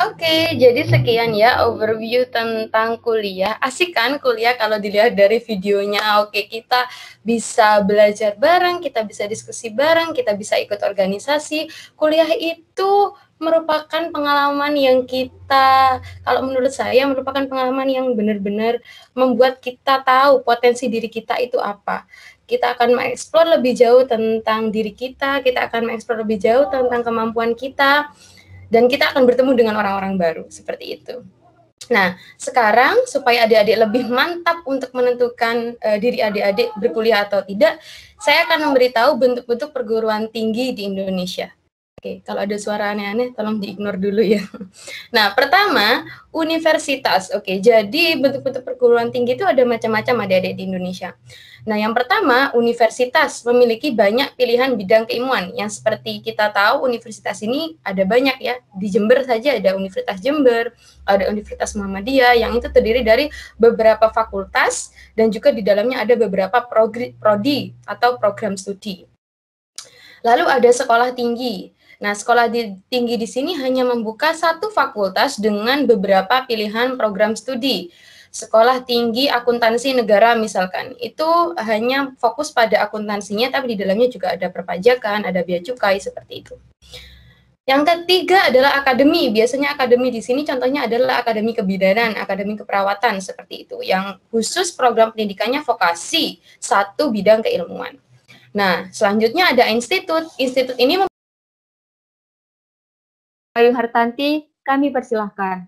Oke, jadi sekian ya overview tentang kuliah. Asik kan kuliah kalau dilihat dari videonya. Oke, kita bisa belajar bareng, kita bisa diskusi bareng, kita bisa ikut organisasi. Kuliah itu merupakan pengalaman yang kita, kalau menurut saya merupakan pengalaman yang benar-benar membuat kita tahu potensi diri kita itu apa. Kita akan mengeksplor lebih jauh tentang diri kita akan mengeksplor lebih jauh tentang kemampuan kita, dan kita akan bertemu dengan orang-orang baru, seperti itu. Nah, sekarang supaya adik-adik lebih mantap untuk menentukan diri adik-adik berkuliah atau tidak, saya akan memberitahu bentuk-bentuk perguruan tinggi di Indonesia. Oke, kalau ada suara aneh-aneh, tolong di-ignore dulu ya. Nah, pertama, universitas. Oke, jadi bentuk-bentuk perguruan tinggi itu ada macam-macam adik-adik di Indonesia. Nah, yang pertama, universitas memiliki banyak pilihan bidang keilmuan. Yang seperti kita tahu, universitas ini ada banyak ya. Di Jember saja ada Universitas Jember, ada Universitas Muhammadiyah, yang itu terdiri dari beberapa fakultas, dan juga di dalamnya ada beberapa prodi atau program studi. Lalu ada sekolah tinggi. Nah, sekolah tinggi di sini hanya membuka satu fakultas dengan beberapa pilihan program studi. Sekolah tinggi akuntansi negara misalkan, itu hanya fokus pada akuntansinya, tapi di dalamnya juga ada perpajakan, ada bea cukai, seperti itu. Yang ketiga adalah akademi. Biasanya akademi di sini contohnya adalah akademi kebidanan, akademi keperawatan, seperti itu. Yang khusus program pendidikannya vokasi, satu bidang keilmuan. Nah, selanjutnya ada institut. Institut ini Ayu Hartanti, kami persilahkan.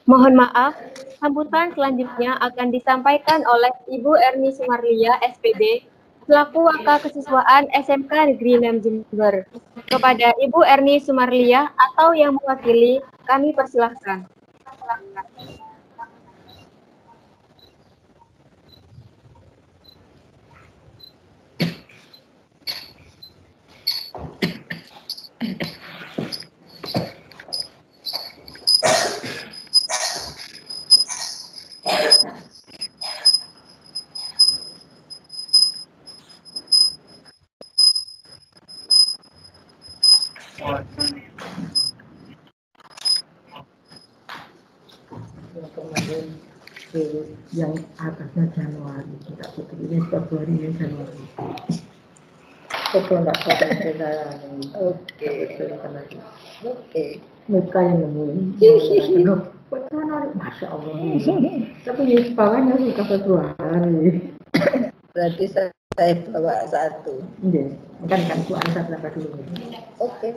Mohon maaf, sambutan selanjutnya akan disampaikan oleh Ibu Erni Sumarlia, SPD, selaku Wakil Kesiswaan SMK Negeri 6 Jember. Kepada Ibu Erni Sumarlia atau yang mewakili, kami persilahkan. Kemarin yang atasnya Januari, tidak betul ini Februari, ini Januari. Betul enggak saya? Oke. Oke. Muka yang nemuin. Januari, masya Allah. Tapi ya bawahnya suka Februari. Berarti saya bawa satu. Iya. Kan ku angkat berapa dulu. Oke.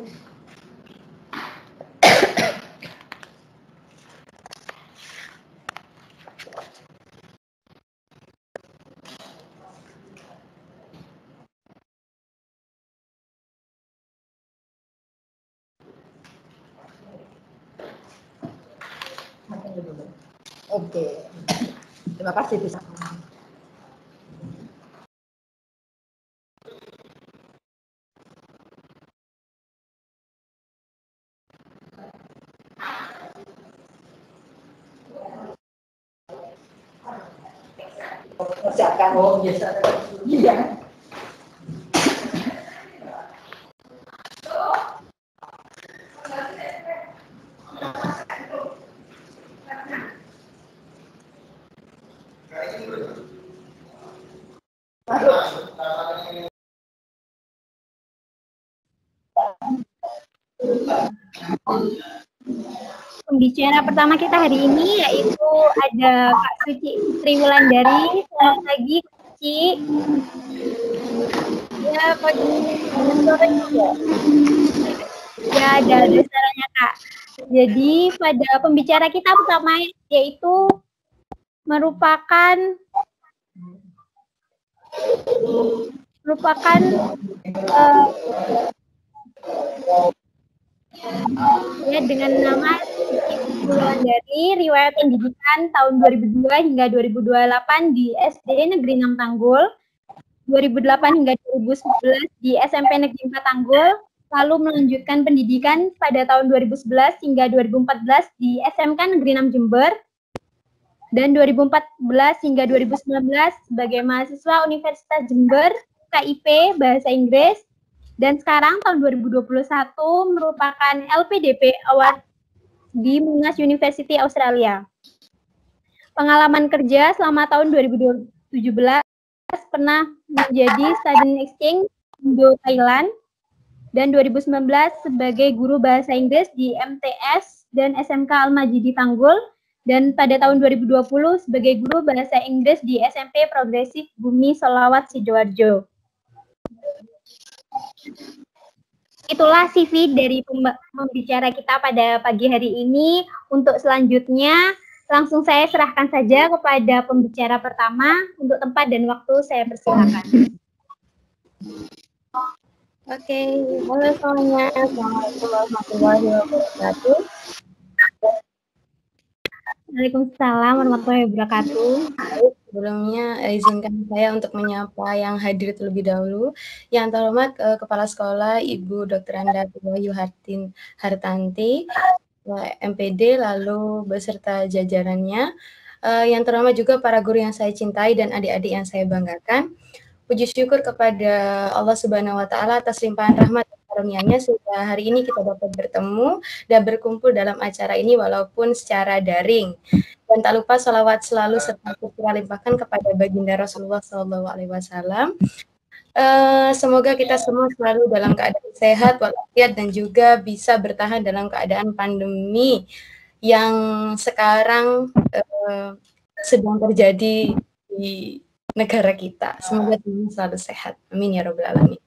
Oke. Terima kasih bisa. Persiapkan biasa. Iya. Pembicara pertama kita hari ini yaitu ada Kak Suci Triwulandari. Selamat pagi, Suci. Ya, pagi. Ya, ada suaranya, Kak. Jadi, pada pembicara kita pertama yaitu merupakan ya dengan nama dari riwayat pendidikan tahun 2002 hingga 2028 di SD Negeri 6 Tanggul, 2008 hingga 2011 di SMP Negeri 4 Tanggul, lalu melanjutkan pendidikan pada tahun 2011 hingga 2014 di SMK Negeri 6 Jember, dan 2014 hingga 2019 sebagai mahasiswa Universitas Jember, KIP Bahasa Inggris, dan sekarang tahun 2021 merupakan LPDP Award di Monash University Australia. Pengalaman kerja selama tahun 2017 pernah menjadi student exchange Indo Thailand, dan 2019 sebagai guru bahasa Inggris di MTS dan SMK Al-Majidi Tanggul, dan pada tahun 2020 sebagai guru bahasa Inggris di SMP Progresif Bumi Solawat Sidoarjo. Itulah CV dari pembicara kita pada pagi hari ini. Untuk selanjutnya, langsung saya serahkan saja kepada pembicara pertama. Untuk tempat dan waktu saya persilakan. Oke, halo semuanya. Assalamualaikum warahmatullahi wabarakatuh. Waalaikumsalam warahmatullahi wabarakatuh. Sebelumnya izinkan saya untuk menyapa yang hadir terlebih dahulu. Yang terhormat Kepala Sekolah Ibu Dr. Anda Wahyu Hartanti, MPD, lalu beserta jajarannya. Yang terhormat juga para guru yang saya cintai dan adik-adik yang saya banggakan. Puji syukur kepada Allah Subhanahu wa Ta'ala atas limpahan rahmat dan karunia-Nya sehingga hari ini kita dapat bertemu dan berkumpul dalam acara ini walaupun secara daring. Dan tak lupa salawat selalu serta kita limpahkan kepada baginda Rasulullah SAW. Semoga kita semua selalu dalam keadaan sehat, walafiat, dan juga bisa bertahan dalam keadaan pandemi yang sekarang sedang terjadi di negara kita. Semoga teman selalu sehat. Amin ya rabbal alamin.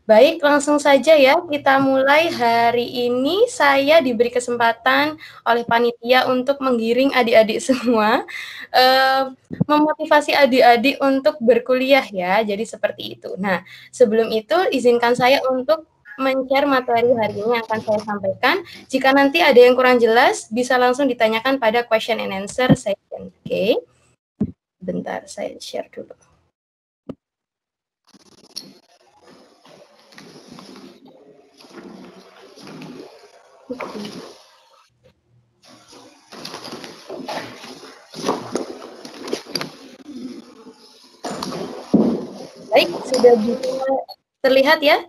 Baik, langsung saja ya kita mulai. Hari ini saya diberi kesempatan oleh panitia untuk menggiring adik-adik semua, memotivasi adik-adik untuk berkuliah ya. Jadi seperti itu. Nah, sebelum itu izinkan saya untuk men-share materi hari ini yang akan saya sampaikan. Jika nanti ada yang kurang jelas, bisa langsung ditanyakan pada question and answer session. Oke. Bentar, saya share dulu. Baik, sudah bisa terlihat ya?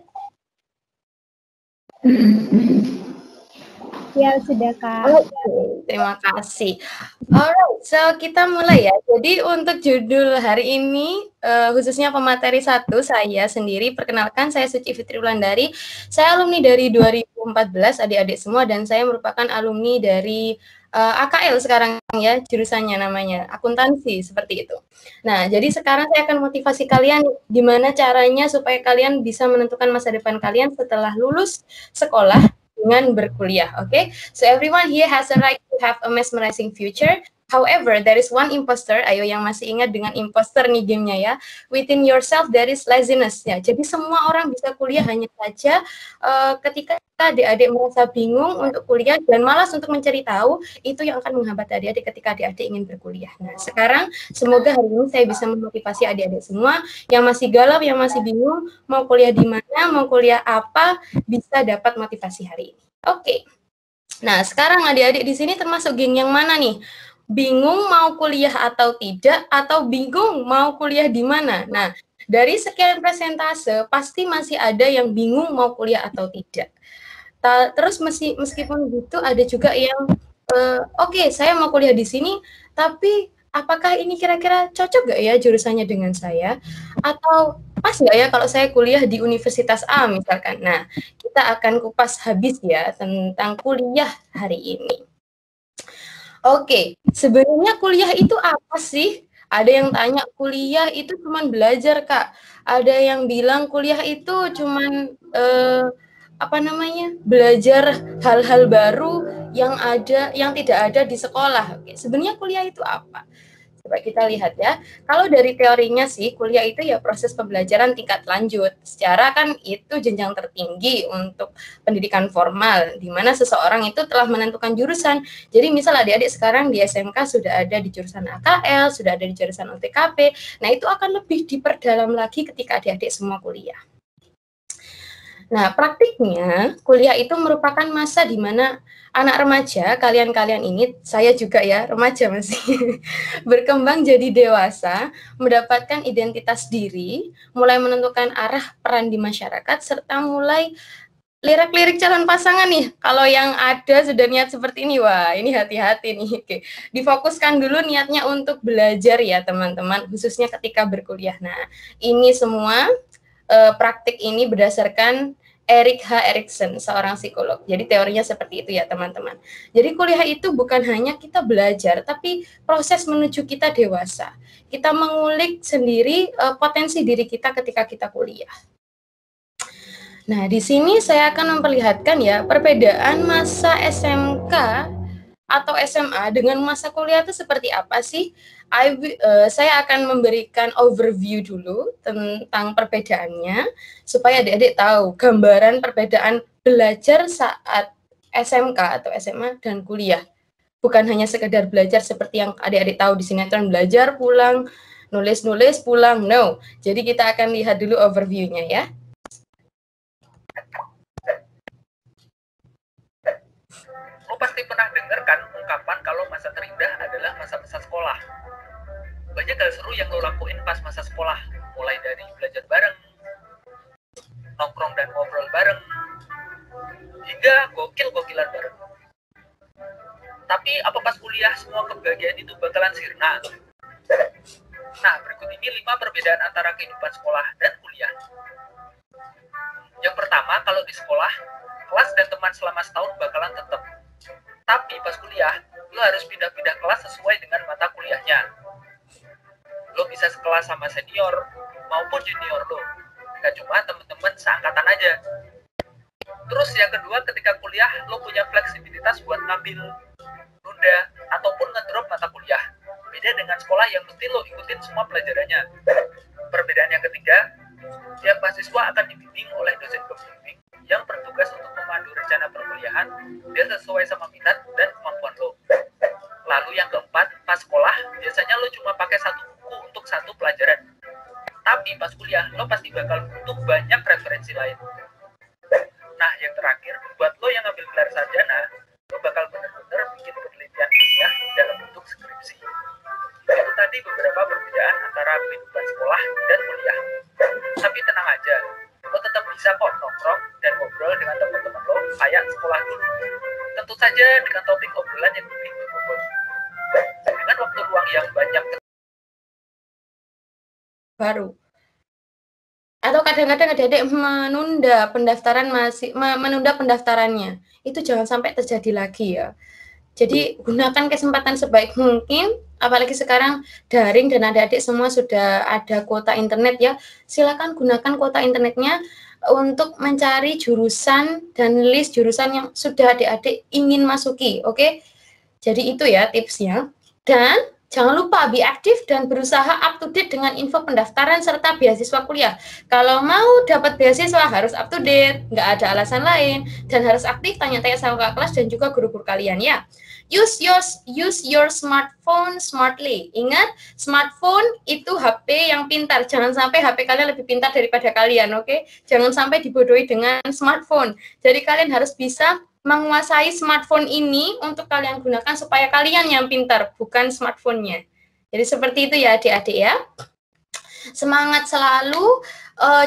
Ya, sudah, Kak. Oke, terima kasih. Alright, so kita mulai ya. Jadi untuk judul hari ini, khususnya pemateri 1, saya sendiri, perkenalkan saya Suci Fitri Wulandari. Saya alumni dari 2014, adik-adik semua, dan saya merupakan alumni dari AKL sekarang ya, jurusannya namanya, akuntansi, seperti itu. Nah, jadi sekarang saya akan motivasi kalian gimana caranya supaya kalian bisa menentukan masa depan kalian setelah lulus sekolah dengan berkuliah, okay? So everyone here has a right to have a mesmerizing future. However, there is one imposter. Ayo yang masih ingat dengan imposter nih gamenya ya. Within yourself there is laziness ya. Jadi semua orang bisa kuliah, hanya saja ketika adik-adik merasa bingung untuk kuliah dan malas untuk mencari tahu, itu yang akan menghambat adik-adik ketika adik-adik ingin berkuliah. Nah, sekarang semoga hari ini saya bisa memotivasi adik-adik semua yang masih galau, yang masih bingung mau kuliah di mana, mau kuliah apa, bisa dapat motivasi hari ini. Oke. Nah, sekarang adik-adik di sini termasuk geng yang mana nih? Bingung mau kuliah atau tidak, atau bingung mau kuliah di mana? Nah, dari sekian persentase, pasti masih ada yang bingung mau kuliah atau tidak. Terus meskipun gitu, ada juga yang, oke, saya mau kuliah di sini, tapi apakah ini kira-kira cocok nggak ya jurusannya dengan saya? Atau pas nggak ya kalau saya kuliah di Universitas A misalkan? Nah, kita akan kupas habis ya tentang kuliah hari ini. Oke, sebenarnya kuliah itu apa sih? Ada yang tanya kuliah itu cuman belajar, Kak. Ada yang bilang kuliah itu cuman belajar hal-hal baru yang tidak ada di sekolah. Oke, sebenarnya kuliah itu apa? Coba kita lihat ya. Kalau dari teorinya sih, kuliah itu ya proses pembelajaran tingkat lanjut. Secara kan itu jenjang tertinggi untuk pendidikan formal, di mana seseorang itu telah menentukan jurusan. Jadi misal adik-adik sekarang di SMK sudah ada di jurusan AKL, sudah ada di jurusan UTKP, nah itu akan lebih diperdalam lagi ketika adik-adik semua kuliah. Nah, praktiknya kuliah itu merupakan masa di mana anak remaja, kalian-kalian ini, saya juga ya, remaja masih, berkembang jadi dewasa, mendapatkan identitas diri, mulai menentukan arah peran di masyarakat, serta mulai lirik-lirik calon pasangan nih. Kalau yang ada sudah niat seperti ini, wah ini hati-hati nih. Oke. Difokuskan dulu niatnya untuk belajar ya teman-teman, khususnya ketika berkuliah. Nah, ini semua praktik ini berdasarkan Erik H. Erikson, seorang psikolog. Jadi teorinya seperti itu ya teman-teman. Jadi kuliah itu bukan hanya kita belajar, tapi proses menuju kita dewasa. Kita mengulik sendiri potensi diri kita ketika kita kuliah. Nah, di sini saya akan memperlihatkan ya perbedaan masa SMK atau SMA dengan masa kuliah itu seperti apa sih? Saya akan memberikan overview dulu tentang perbedaannya supaya adik-adik tahu gambaran perbedaan belajar saat SMK atau SMA dan kuliah. Bukan hanya sekedar belajar seperti yang adik-adik tahu di sinetron, belajar pulang, nulis-nulis pulang, no. Jadi kita akan lihat dulu overview-nya ya. Lo pasti pernah dengar kan ungkapan kalau masa terindah adalah masa-masa sekolah. Banyak hal seru yang lo lakuin pas masa sekolah, mulai dari belajar bareng, nongkrong dan ngobrol bareng, hingga gokil-gokilan bareng. Tapi apa pas kuliah semua kebahagiaan itu bakalan sirna? Nah, berikut ini 5 perbedaan antara kehidupan sekolah dan kuliah. Yang pertama, kalau di sekolah, kelas dan teman selama setahun bakalan tetap. Tapi pas kuliah, lo harus pindah-pindah kelas sesuai dengan mata kuliahnya. Lo bisa sekelas sama senior maupun junior lo. Gak cuma temen-temen seangkatan aja. Terus yang kedua, ketika kuliah, lo punya fleksibilitas buat ngambil, nunda, ataupun ngedrop mata kuliah. Beda dengan sekolah yang mesti lo ikutin semua pelajarannya. Perbedaan yang ketiga, tiap mahasiswa akan dibimbing oleh dosen pembimbing yang bertugas untuk memandu rencana perkuliahan biar sesuai sama minat dan kemampuan lo. Lalu yang keempat, pas sekolah, biasanya lo cuma pakai satu buku untuk satu pelajaran. Tapi pas kuliah, lo pasti bakal butuh banyak referensi lain. Nah, yang terakhir, buat lo yang ngambil gelar sarjana, lo bakal benar-benar bikin penelitian ilmiah dalam bentuk skripsi. Itu tadi beberapa perbedaan antara kehidupan sekolah dan kuliah. Tapi tenang aja, lo tetap bisa kok nongkrong dan ngobrol dengan teman-teman lo kayak sekolah dulu. Tentu saja dengan topik obrolan yang lebih berbobot. Dengan waktu luang yang banyak Baru. Atau kadang-kadang adik-adik menunda pendaftarannya. Itu jangan sampai terjadi lagi ya. Jadi gunakan kesempatan sebaik mungkin, apalagi sekarang daring dan adik-adik semua sudah ada kuota internet ya. Silakan gunakan kuota internetnya untuk mencari jurusan dan list jurusan yang sudah adik-adik ingin masuki, oke? Jadi itu ya tipsnya. Dan jangan lupa be aktif dan berusaha up to date dengan info pendaftaran serta beasiswa kuliah. Kalau mau dapat beasiswa harus up to date, nggak ada alasan lain, dan harus aktif tanya-tanya sama kakak kelas dan juga guru-guru kalian ya. Use your smartphone smartly. Ingat, smartphone itu HP yang pintar. Jangan sampai HP kalian lebih pintar daripada kalian, oke? Jangan sampai dibodohi dengan smartphone. Jadi kalian harus bisa menguasai smartphone ini untuk kalian gunakan supaya kalian yang pintar, bukan smartphone-nya. Jadi seperti itu ya adik-adik ya. Semangat selalu,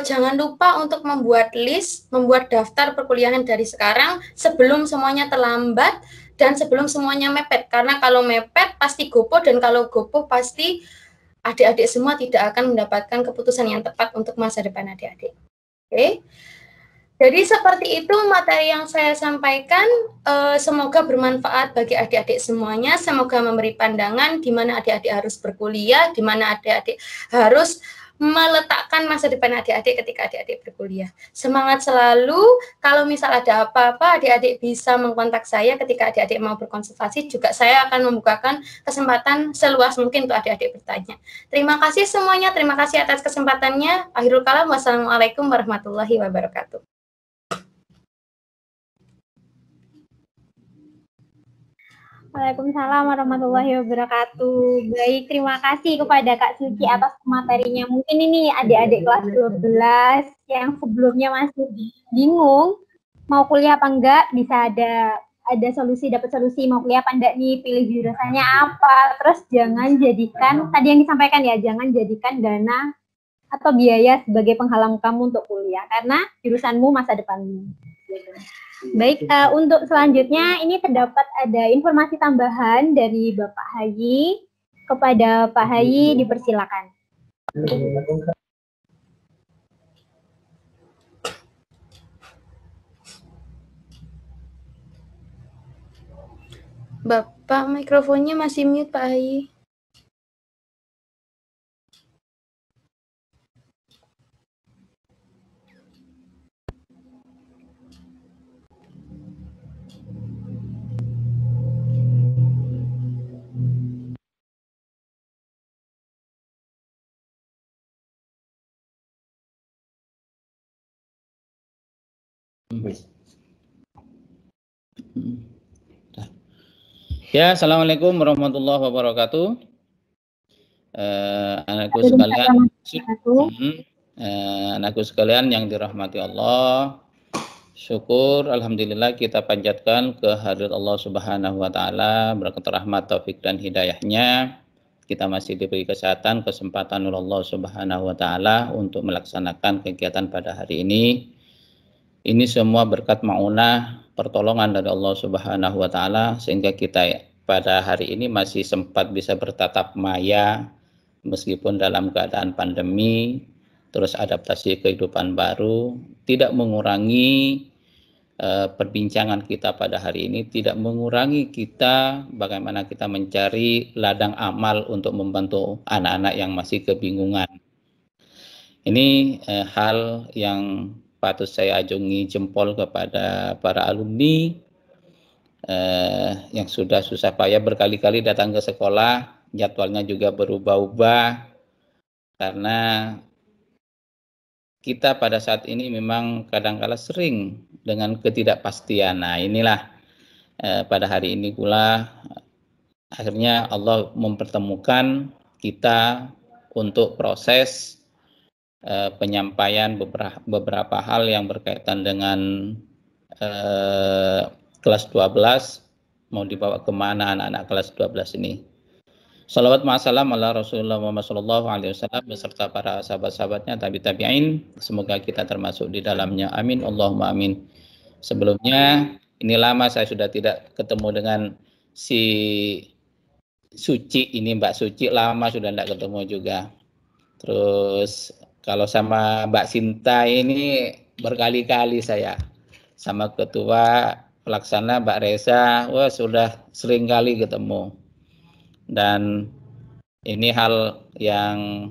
jangan lupa untuk membuat list, membuat daftar perkuliahan dari sekarang sebelum semuanya terlambat dan sebelum semuanya mepet. Karena kalau mepet pasti gopoh, dan kalau gopoh pasti adik-adik semua tidak akan mendapatkan keputusan yang tepat untuk masa depan adik-adik. Oke? Jadi seperti itu materi yang saya sampaikan, semoga bermanfaat bagi adik-adik semuanya, semoga memberi pandangan di mana adik-adik harus berkuliah, di mana adik-adik harus meletakkan masa depan adik-adik ketika adik-adik berkuliah. Semangat selalu, kalau misal ada apa-apa adik-adik bisa mengkontak saya ketika adik-adik mau berkonsultasi, juga saya akan membukakan kesempatan seluas mungkin untuk adik-adik bertanya. Terima kasih semuanya, terima kasih atas kesempatannya. Akhirul kalam, wassalamualaikum warahmatullahi wabarakatuh. Waalaikumsalam warahmatullahi wabarakatuh. Baik, terima kasih kepada Kak Suci atas materinya. Mungkin ini adik-adik kelas 12 yang sebelumnya masih bingung mau kuliah apa enggak, bisa ada solusi, dapat solusi mau kuliah apa enggak nih, pilih jurusannya apa. Terus jangan jadikan, tadi yang disampaikan ya, jangan jadikan dana atau biaya sebagai penghalang kamu untuk kuliah, karena jurusanmu masa depanmu. Baik, untuk selanjutnya ini terdapat ada informasi tambahan dari Bapak Hayi. Kepada Pak Hayi dipersilakan. Bapak, mikrofonnya masih mute Pak Hayi. Ya, assalamualaikum warahmatullahi wabarakatuh. Anakku sekalian yang dirahmati Allah, syukur alhamdulillah kita panjatkan kehadirat Allah Subhanahu wa taala, berkat rahmat taufik dan hidayahnya. Kita masih diberi kesehatan, kesempatan oleh Allah Subhanahu wa taala untuk melaksanakan kegiatan pada hari ini. Ini semua berkat maunah, pertolongan dari Allah Subhanahu wa taala, sehingga kita pada hari ini masih sempat bisa bertatap maya meskipun dalam keadaan pandemi, terus adaptasi kehidupan baru, tidak mengurangi perbincangan kita pada hari ini, tidak mengurangi kita bagaimana kita mencari ladang amal untuk membantu anak-anak yang masih kebingungan. Ini hal yang patut saya ajungi jempol kepada para alumni yang sudah susah payah berkali-kali datang ke sekolah, jadwalnya juga berubah-ubah karena kita pada saat ini memang kadang-kala sering dengan ketidakpastian. Nah, inilah pada hari ini pula akhirnya Allah mempertemukan kita untuk proses penyampaian beberapa hal yang berkaitan dengan kelas 12, mau dibawa kemana anak-anak kelas 12 ini. Salawat ma'asalam ala Rasulullah Muhammad sallallahu alaihi wasallam beserta para sahabat-sahabatnya, tabi'in, semoga kita termasuk di dalamnya. Amin, Allahumma amin. Sebelumnya, ini lama saya sudah tidak ketemu dengan si Suci ini, Mbak Suci, lama sudah tidak ketemu juga. Terus kalau sama Mbak Sinta ini berkali-kali saya, sama ketua pelaksana Mbak Reza, wah sudah sering kali ketemu. Dan ini hal yang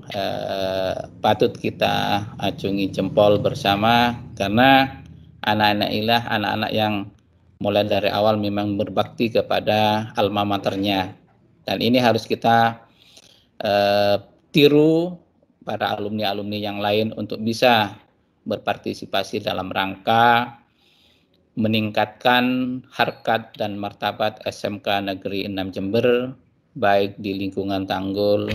patut kita acungi jempol bersama, karena anak-anak inilah anak-anak yang mulai dari awal memang berbakti kepada alma maternya. Dan ini harus kita tiru para alumni-alumni yang lain untuk bisa berpartisipasi dalam rangka meningkatkan harkat dan martabat SMK Negeri 6 Jember, baik di lingkungan Tanggul,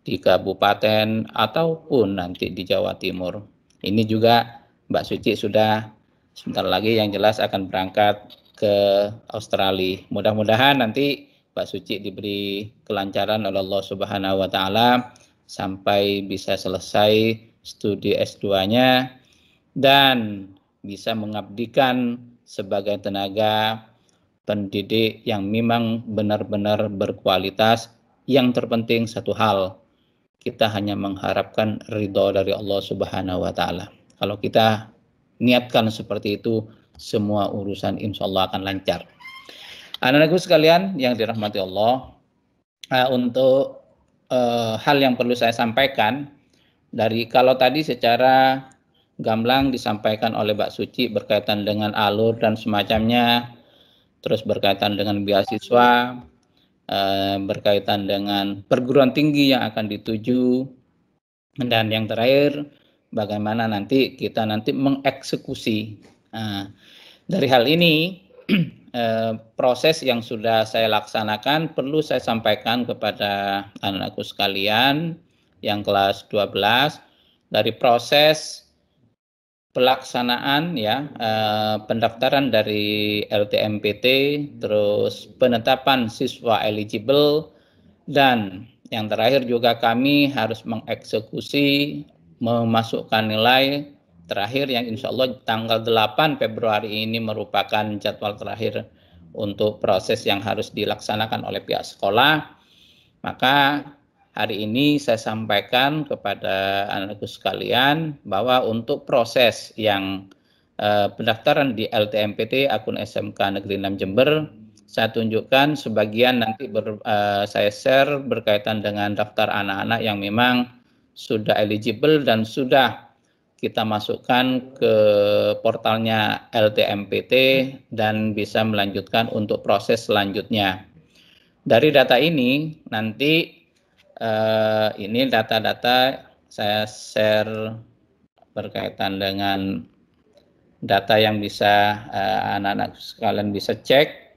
di kabupaten, ataupun nanti di Jawa Timur. Ini juga Mbak Suci sudah sebentar lagi yang jelas akan berangkat ke Australia. Mudah-mudahan nanti Mbak Suci diberi kelancaran oleh Allah Subhanahu wa Ta'ala sampai bisa selesai studi S2-nya dan bisa mengabdikan sebagai tenaga pendidik yang memang benar-benar berkualitas. Yang terpenting satu hal, kita hanya mengharapkan ridho dari Allah Subhanahu wa Ta'ala. Kalau kita niatkan seperti itu, semua urusan insya Allah akan lancar. Anak-anakku sekalian yang dirahmati Allah, untuk hal yang perlu saya sampaikan, dari kalau tadi secara gamblang disampaikan oleh Mbak Suci berkaitan dengan alur dan semacamnya, terus berkaitan dengan beasiswa, berkaitan dengan perguruan tinggi yang akan dituju, dan yang terakhir bagaimana nanti kita mengeksekusi. Dari hal ini proses yang sudah saya laksanakan perlu saya sampaikan kepada anak-anakku sekalian yang kelas 12. Dari proses pelaksanaan pendaftaran dari LTMPT, terus penetapan siswa eligible, dan yang terakhir juga kami harus mengeksekusi, memasukkan nilai terakhir yang insya Allah tanggal 8 Februari ini merupakan jadwal terakhir untuk proses yang harus dilaksanakan oleh pihak sekolah. Maka hari ini saya sampaikan kepada anak-anakku sekalian bahwa untuk proses yang pendaftaran di LTMPT akun SMK Negeri 6 Jember, saya tunjukkan sebagian nanti saya share berkaitan dengan daftar anak-anak yang memang sudah eligible dan sudah kita masukkan ke portalnya LTMPT dan bisa melanjutkan untuk proses selanjutnya. Dari data ini nanti ini data-data saya share berkaitan dengan data yang bisa anak-anak sekalian bisa cek.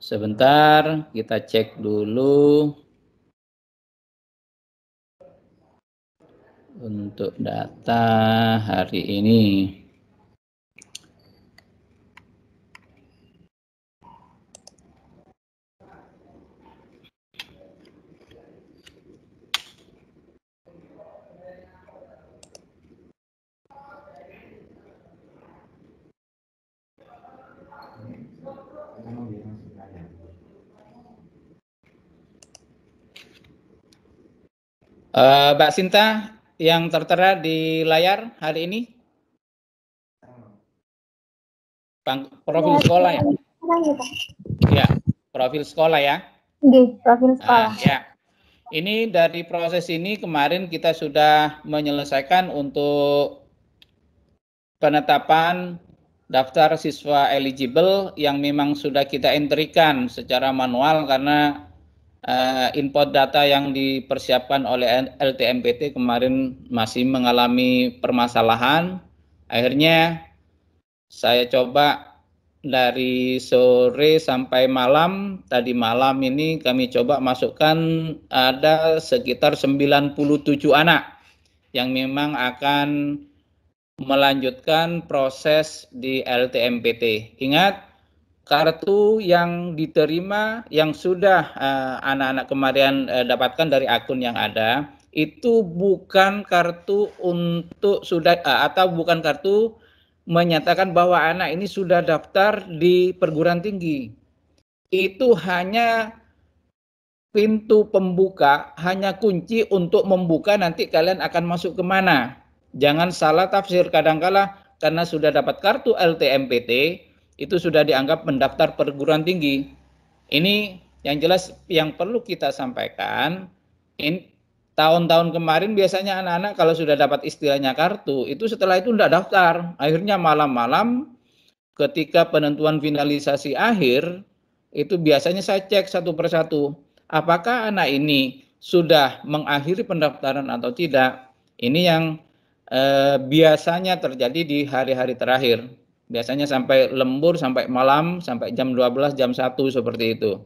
Sebentar, kita cek dulu untuk data hari ini. Mbak Sinta, yang tertera di layar hari ini? Profil sekolah ya? Ya, profil sekolah ya? Profil sekolah. Ya. Ini dari proses ini kemarin kita sudah menyelesaikan untuk penetapan daftar siswa eligible yang memang sudah kita entrikan secara manual karena input data yang dipersiapkan oleh LTMPT kemarin masih mengalami permasalahan. Akhirnya saya coba dari sore sampai malam, tadi malam ini kami coba masukkan ada sekitar 97 anak yang memang akan melanjutkan proses di LTMPT. Ingat, kartu yang diterima yang sudah anak-anak kemarin dapatkan dari akun yang ada itu bukan kartu untuk atau bukan kartu menyatakan bahwa anak ini sudah daftar di perguruan tinggi. Itu hanya pintu pembuka, hanya kunci untuk membuka nanti kalian akan masuk kemana. Jangan salah tafsir, kadangkala karena sudah dapat kartu LTMPT itu sudah dianggap mendaftar perguruan tinggi. Ini yang jelas yang perlu kita sampaikan. Tahun-tahun kemarin biasanya anak-anak kalau sudah dapat istilahnya kartu, itu setelah itu tidak daftar. Akhirnya malam-malam ketika penentuan finalisasi akhir, itu biasanya saya cek satu persatu. Apakah anak ini sudah mengakhiri pendaftaran atau tidak? Ini yang biasanya terjadi di hari-hari terakhir. Biasanya sampai lembur, sampai malam, sampai jam 12, jam 1 seperti itu.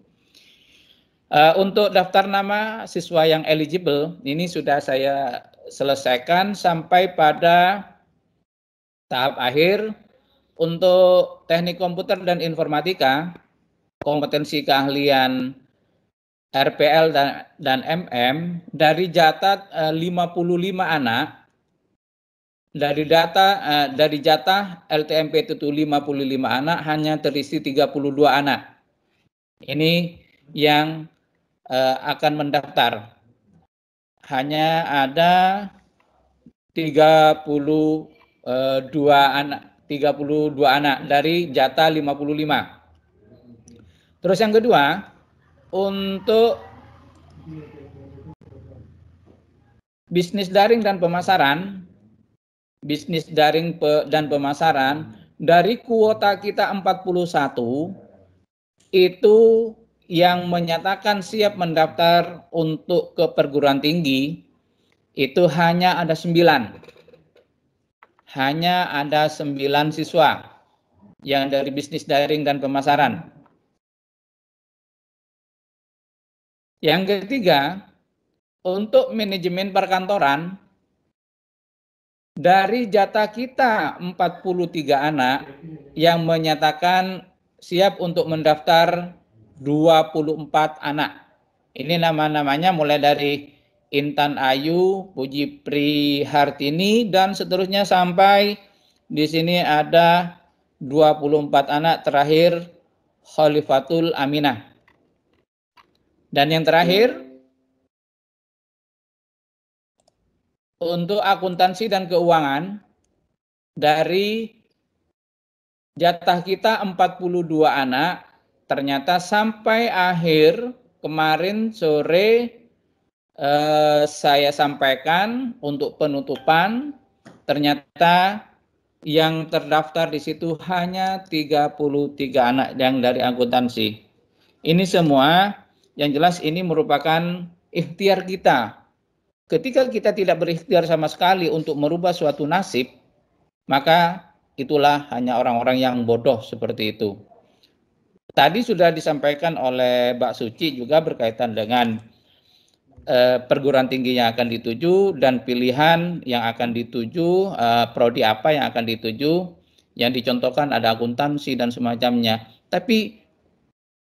Untuk daftar nama siswa yang eligible, ini sudah saya selesaikan sampai pada tahap akhir. Untuk teknik komputer dan informatika, kompetensi keahlian RPL dan MM, dari jatah 55 anak, dari jatah LTMP itu 55 anak, hanya terisi 32 anak. Ini yang akan mendaftar. Hanya ada 32 anak dari jatah 55. Terus yang kedua, untuk bisnis daring dan pemasaran, dari kuota kita 41, itu yang menyatakan siap mendaftar untuk ke perguruan tinggi, itu hanya ada 9. Hanya ada 9 siswa yang dari bisnis daring dan pemasaran. Yang ketiga, untuk manajemen perkantoran, dari jatah kita 43 anak yang menyatakan siap untuk mendaftar 24 anak. Ini nama-namanya mulai dari Intan Ayu, Puji Prihartini, dan seterusnya sampai di sini ada 24 anak terakhir Khalifatul Aminah. Dan yang terakhir, untuk akuntansi dan keuangan, dari jatah kita 42 anak, ternyata sampai akhir kemarin sore saya sampaikan untuk penutupan, ternyata yang terdaftar di situ hanya 33 anak yang dari akuntansi. Ini semua yang jelas ini merupakan ikhtiar kita. Ketika kita tidak berikhtiar sama sekali untuk merubah suatu nasib, maka itulah hanya orang-orang yang bodoh seperti itu. Tadi sudah disampaikan oleh Mbak Suci juga berkaitan dengan perguruan tinggi yang akan dituju dan pilihan yang akan dituju, prodi apa yang akan dituju, yang dicontohkan ada akuntansi dan semacamnya. Tapi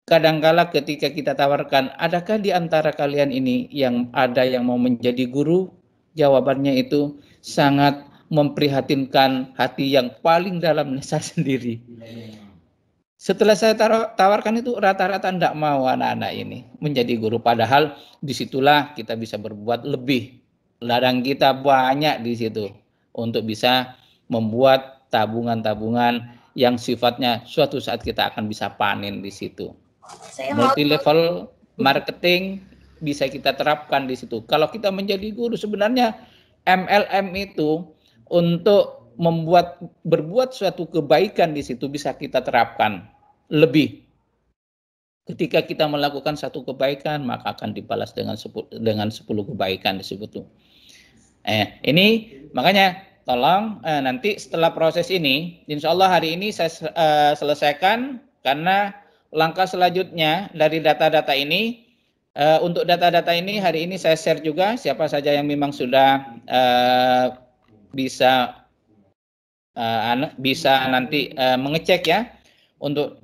kadangkala ketika kita tawarkan, adakah di antara kalian ini yang ada yang mau menjadi guru? Jawabannya itu sangat memprihatinkan hati yang paling dalam saya sendiri. Setelah saya tawarkan itu, rata-rata tidak mau anak-anak ini menjadi guru. Padahal disitulah kita bisa berbuat lebih. Ladang kita banyak di situ untuk bisa membuat tabungan-tabungan yang sifatnya suatu saat kita akan bisa panen di situ. Multi level marketing bisa kita terapkan di situ. Kalau kita menjadi guru, sebenarnya MLM itu untuk berbuat suatu kebaikan di situ bisa kita terapkan lebih. Ketika kita melakukan satu kebaikan, maka akan dibalas dengan 10 kebaikan disebut. Ini makanya tolong nanti setelah proses ini, insya Allah hari ini saya selesaikan, karena langkah selanjutnya dari data-data ini, untuk data-data ini hari ini saya share juga siapa saja yang memang sudah bisa nanti mengecek ya untuk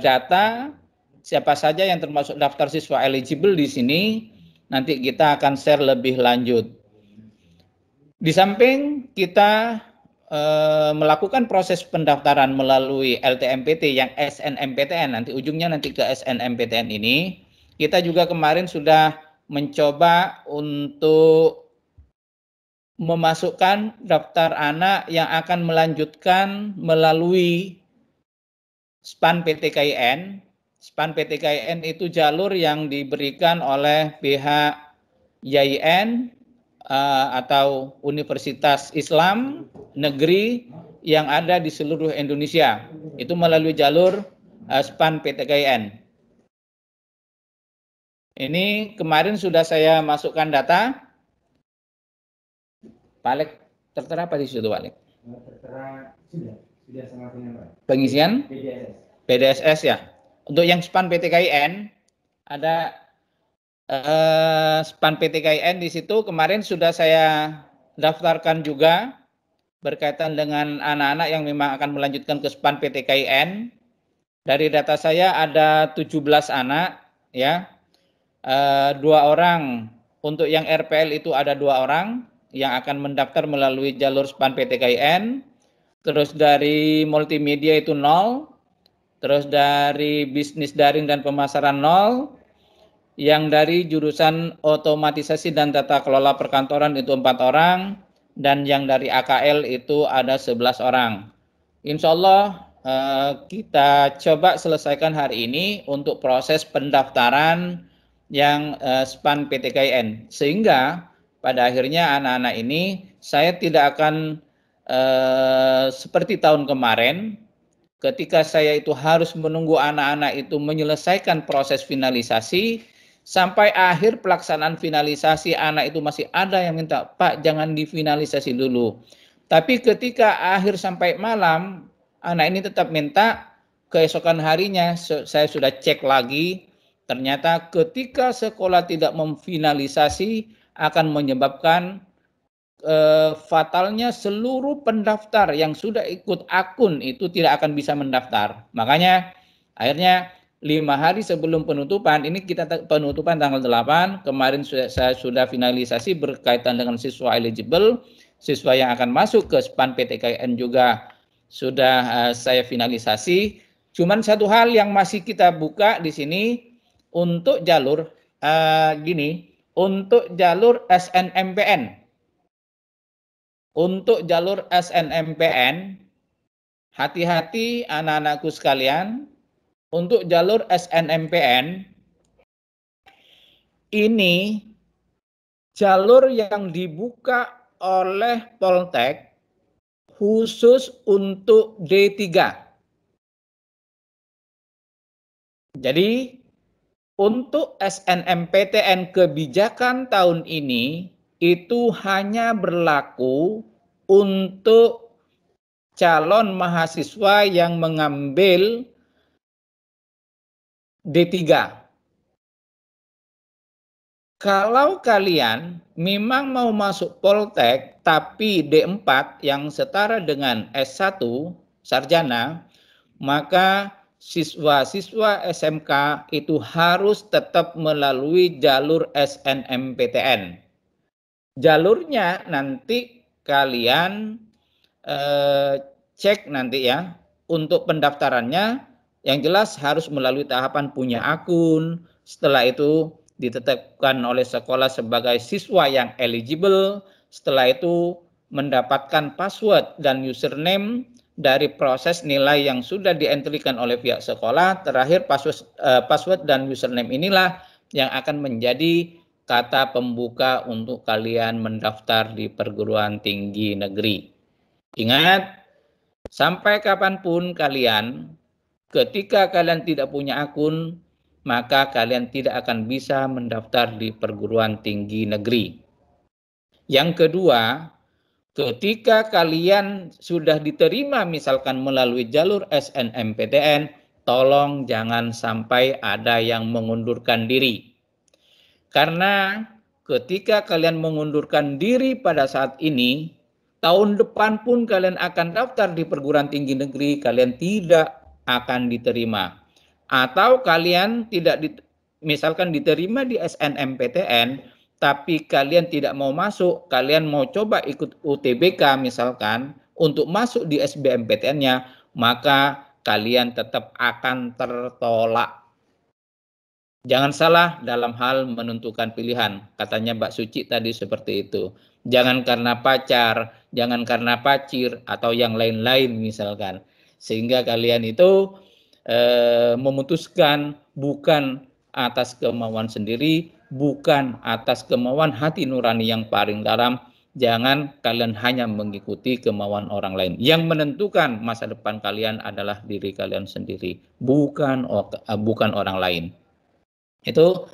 data siapa saja yang termasuk daftar siswa eligible di sini. Nanti kita akan share lebih lanjut. Di samping kita melakukan proses pendaftaran melalui LTMPT yang SNMPTN, nanti ujungnya nanti ke SNMPTN ini, kita juga kemarin sudah mencoba untuk memasukkan daftar anak yang akan melanjutkan melalui SPAN PTKIN. SPAN PTKIN itu jalur yang diberikan oleh pihak YIN atau Universitas Islam Negeri yang ada di seluruh Indonesia. itu melalui jalur SPAN PTKIN. Ini kemarin sudah saya masukkan data. Pak Alek, tertera apa di situ, Pak Alek? Tertera sudah sama dengan Pak. Pengisian? PDSS ya. Untuk yang SPAN PTKIN ada SPAN PTKIN di situ kemarin sudah saya daftarkan juga berkaitan dengan anak-anak yang memang akan melanjutkan ke SPAN PTKIN. Dari data saya ada 17 anak ya. 2 orang untuk yang RPL itu ada 2 orang yang akan mendaftar melalui jalur SPAN PTKIN. Terus dari multimedia itu 0. Terus dari bisnis daring dan pemasaran 0. Yang dari jurusan otomatisasi dan tata kelola perkantoran itu 4 orang. Dan yang dari AKL itu ada 11 orang. Insya Allah kita coba selesaikan hari ini untuk proses pendaftaran yang SPAN PTKIN. Sehingga pada akhirnya anak-anak ini saya tidak akan seperti tahun kemarin ketika saya itu harus menunggu anak-anak itu menyelesaikan proses finalisasi sampai akhir pelaksanaan finalisasi anak itu masih ada yang minta, Pak jangan difinalisasi dulu. Tapi ketika akhir sampai malam anak ini tetap minta, keesokan harinya saya sudah cek lagi, ternyata ketika sekolah tidak memfinalisasi akan menyebabkan fatalnya seluruh pendaftar yang sudah ikut akun itu tidak akan bisa mendaftar. Makanya akhirnya 5 hari sebelum penutupan, ini kita penutupan tanggal 8, kemarin saya sudah finalisasi berkaitan dengan siswa eligible, siswa yang akan masuk ke SPAN PTKIN juga sudah saya finalisasi. Cuman satu hal yang masih kita buka di sini untuk jalur untuk jalur SNMPN. Untuk jalur SNMPN, hati-hati anak-anakku sekalian, untuk jalur SNMPN, ini jalur yang dibuka oleh Poltek khusus untuk D3. Jadi, untuk SNMPTN kebijakan tahun ini, itu hanya berlaku untuk calon mahasiswa yang mengambil D3. Kalau kalian memang mau masuk Poltek tapi D4 yang setara dengan S1 sarjana, maka siswa-siswa SMK itu harus tetap melalui jalur SNMPTN. Jalurnya nanti kalian cek nanti ya, untuk pendaftarannya yang jelas harus melalui tahapan punya akun, setelah itu ditetapkan oleh sekolah sebagai siswa yang eligible, setelah itu mendapatkan password dan username dari proses nilai yang sudah dientrikan oleh pihak sekolah, terakhir password dan username inilah yang akan menjadi kata pembuka untuk kalian mendaftar di perguruan tinggi negeri. Ingat, sampai kapanpun kalian, ketika kalian tidak punya akun, maka kalian tidak akan bisa mendaftar di perguruan tinggi negeri. Yang kedua, ketika kalian sudah diterima misalkan melalui jalur SNMPTN, tolong jangan sampai ada yang mengundurkan diri. Karena ketika kalian mengundurkan diri pada saat ini, tahun depan pun kalian akan daftar di perguruan tinggi negeri, kalian tidak akan diterima. Atau kalian tidak misalkan diterima di SNMPTN, tapi kalian tidak mau masuk, kalian mau coba ikut UTBK misalkan, untuk masuk di SBMPTN-nya, maka kalian tetap akan tertolak. Jangan salah dalam hal menentukan pilihan. Katanya Mbak Suci tadi seperti itu. Jangan karena pacar, jangan karena pacir, atau yang lain-lain misalkan. Sehingga kalian itu memutuskan bukan atas kemauan sendiri, bukan atas kemauan hati nurani yang paling dalam, Jangan kalian hanya mengikuti kemauan orang lain. Yang menentukan masa depan kalian adalah diri kalian sendiri, bukan orang lain. Itu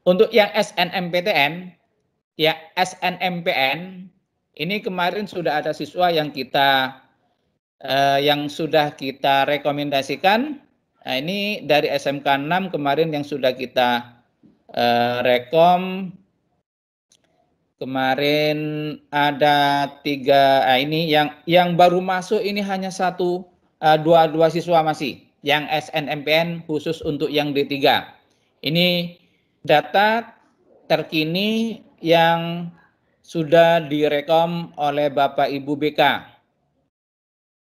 untuk yang SNMPTN, ya SNMPN ini kemarin sudah ada siswa yang sudah kita rekomendasikan. Nah, ini dari SMK 6 kemarin yang sudah kita rekom. Kemarin ada 3, ini yang baru masuk ini hanya dua siswa masih. Yang SNMPN khusus untuk yang D3. Ini data terkini yang sudah direkom oleh Bapak Ibu BK.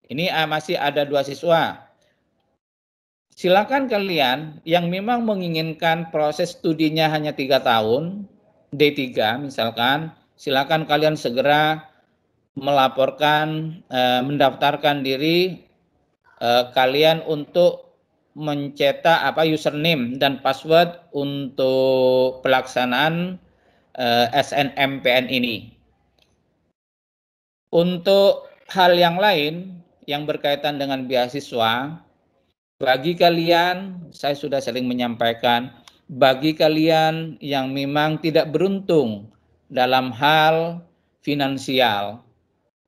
Ini masih ada 2 siswa. Silakan kalian yang memang menginginkan proses studinya hanya 3 tahun, D3 misalkan, silakan kalian segera melaporkan, mendaftarkan diri kalian untuk mencetak username dan password untuk pelaksanaan SNMPN ini. Untuk hal yang lain yang berkaitan dengan beasiswa, bagi kalian, saya sudah sering menyampaikan, bagi kalian yang memang tidak beruntung dalam hal finansial,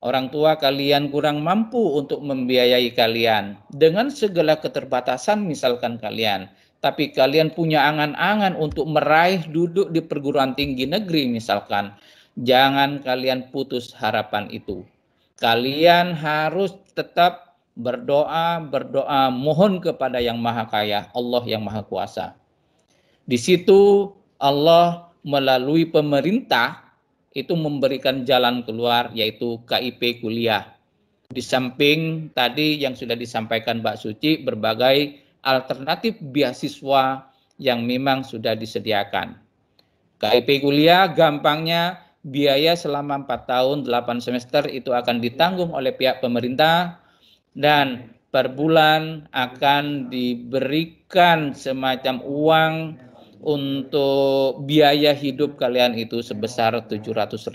orang tua kalian kurang mampu untuk membiayai kalian dengan segala keterbatasan misalkan kalian, tapi kalian punya angan-angan untuk meraih duduk di perguruan tinggi negeri misalkan, jangan kalian putus harapan itu. Kalian harus tetap berdoa, mohon kepada Yang Maha Kaya, Allah yang Maha Kuasa. Di situ Allah melalui pemerintah itu memberikan jalan keluar, yaitu KIP kuliah. Di samping tadi yang sudah disampaikan Mbak Suci, berbagai alternatif beasiswa yang memang sudah disediakan. KIP kuliah gampangnya biaya selama 4 tahun 8 semester itu akan ditanggung oleh pihak pemerintah, dan per bulan akan diberikan semacam uang untuk biaya hidup kalian itu sebesar 700.000.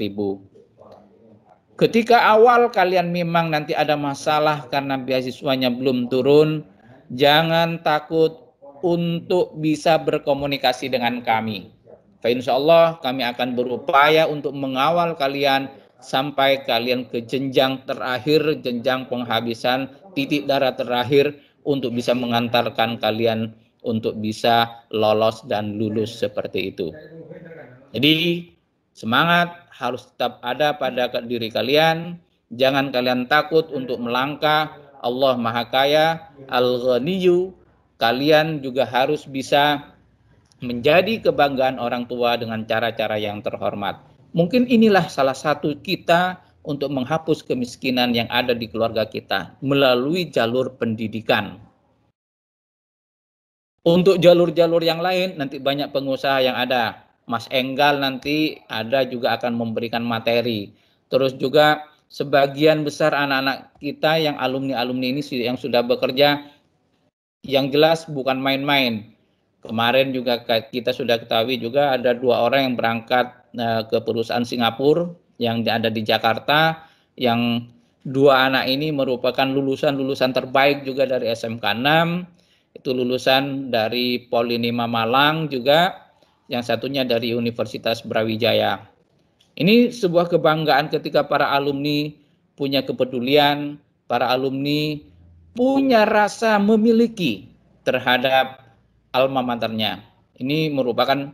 Ketika awal kalian memang nanti ada masalah karena beasiswanya belum turun, jangan takut untuk bisa berkomunikasi dengan kami. Insya Allah kami akan berupaya untuk mengawal kalian sampai kalian ke jenjang terakhir, jenjang penghabisan titik darah terakhir untuk bisa mengantarkan kalian untuk bisa lolos dan lulus seperti itu. Jadi semangat harus tetap ada pada diri kalian. Jangan kalian takut untuk melangkah. Allah Maha Kaya, Al-Ghaniyyu. Kalian juga harus bisa menjadi kebanggaan orang tua dengan cara-cara yang terhormat. Mungkin inilah salah satu kita untuk menghapus kemiskinan yang ada di keluarga kita melalui jalur pendidikan. Untuk jalur-jalur yang lain, nanti banyak pengusaha yang ada. Mas Enggal nanti ada juga akan memberikan materi. Terus juga sebagian besar anak-anak kita yang alumni-alumni ini yang sudah bekerja, yang jelas bukan main-main. Kemarin juga kita sudah ketahui juga ada 2 orang yang berangkat ke perusahaan Singapura yang ada di Jakarta, yang 2 anak ini merupakan lulusan terbaik juga dari SMK 6. Itu lulusan dari Polinema Malang juga, yang satunya dari Universitas Brawijaya. Ini sebuah kebanggaan ketika para alumni punya kepedulian, para alumni punya rasa memiliki terhadap alma maternya. Ini merupakan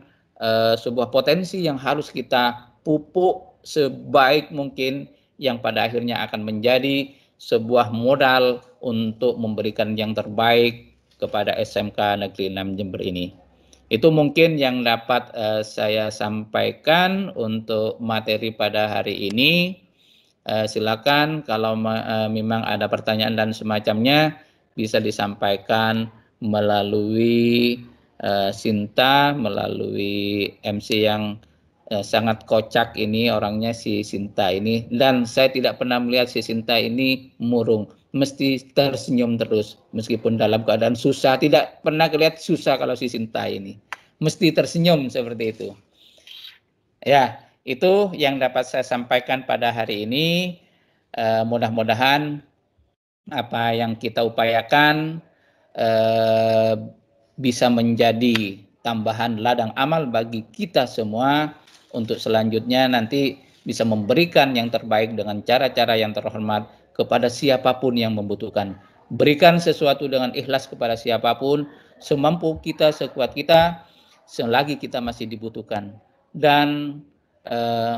sebuah potensi yang harus kita pupuk sebaik mungkin, yang pada akhirnya akan menjadi sebuah modal untuk memberikan yang terbaik kepada SMK Negeri 6 Jember ini. Itu mungkin yang dapat saya sampaikan untuk materi pada hari ini. Silakan kalau memang ada pertanyaan dan semacamnya bisa disampaikan melalui Sinta, melalui MC yang sangat kocak ini orangnya, si Sinta ini. Dan saya tidak pernah melihat si Sinta ini murung, mesti tersenyum terus meskipun dalam keadaan susah. Tidak pernah kelihatan susah kalau si Sinta ini, mesti tersenyum seperti itu. Ya, Itu yang dapat saya sampaikan pada hari ini. Mudah-mudahan apa yang kita upayakan bisa menjadi tambahan ladang amal bagi kita semua untuk selanjutnya nanti bisa memberikan yang terbaik dengan cara-cara yang terhormat kepada siapapun yang membutuhkan. Berikan sesuatu dengan ikhlas kepada siapapun, semampu kita, sekuat kita, selagi kita masih dibutuhkan. Dan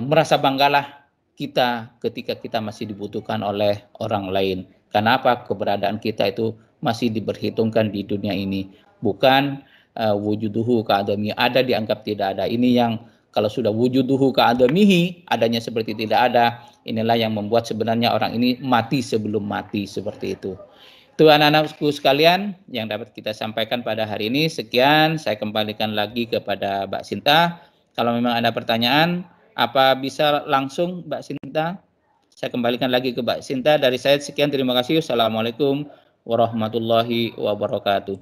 merasa banggalah kita ketika kita masih dibutuhkan oleh orang lain. Karena apa? Keberadaan kita itu masih diperhitungkan di dunia ini. Bukan wujuduhu ka'adami, ada dianggap tidak ada. Ini yang kalau sudah wujuduhu ka'adamihi, adanya seperti tidak ada, inilah yang membuat sebenarnya orang ini mati sebelum mati, seperti itu. Itu anak-anakku sekalian yang dapat kita sampaikan pada hari ini. Sekian, saya kembalikan lagi kepada Mbak Sinta. Kalau memang ada pertanyaan, apa bisa langsung Mbak Sinta? Saya kembalikan lagi ke Mbak Sinta. Dari saya sekian, terima kasih. Assalamualaikum warahmatullahi wabarakatuh.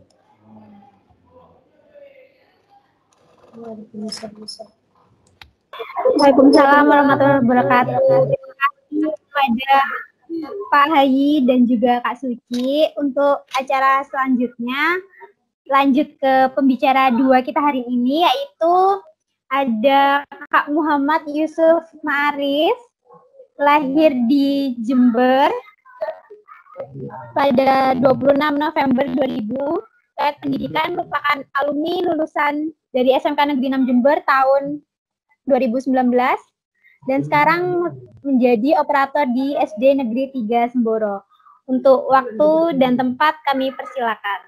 Waalaikumsalam warahmatullahi wabarakatuh. Terima kasih kepada Pak Hayi dan juga Kak Suci. Untuk acara selanjutnya, lanjut ke pembicara 2 kita hari ini, yaitu ada Kak Muhammad Yusuf Ma'arif, lahir di Jember pada 26 November 2000. Saat pendidikan merupakan alumni lulusan dari SMK Negeri 6 Jember tahun 2019 dan sekarang menjadi operator di SD Negeri 3 Semboro. Untuk waktu dan tempat kami persilakan.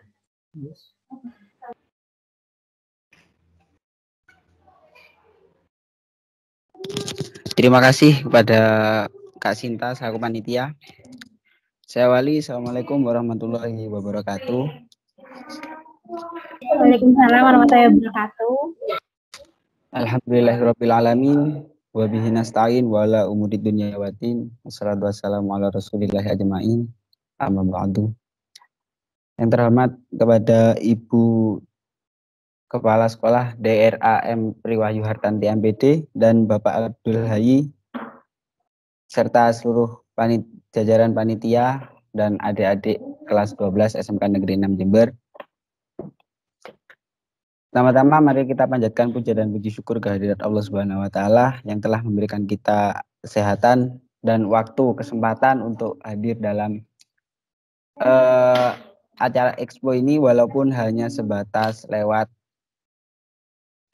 Terima kasih kepada Kak Sinta selaku panitia. Saya Wali, Assalamualaikum warahmatullahi wabarakatuh. Waalaikumsalam warahmatullahi wabarakatuh. Alhamdulillahirabbil alamin wa bihi nasta'in wa ala umuri dunya waddin. Wassalatu wassalamu ala Rasulillah ajmain. Amma ba'du. Yang terhormat kepada Ibu Kepala Sekolah DRAM Priwahyu Hartanti MPD dan Bapak Abdul Hayi serta seluruh jajaran panitia dan adik-adik kelas 12 SMK Negeri 6 Jember. Pertama-tama mari kita panjatkan puja dan puji syukur kehadirat Allah Subhanahu wa taala yang telah memberikan kita kesehatan dan waktu kesempatan untuk hadir dalam acara expo ini walaupun hanya sebatas lewat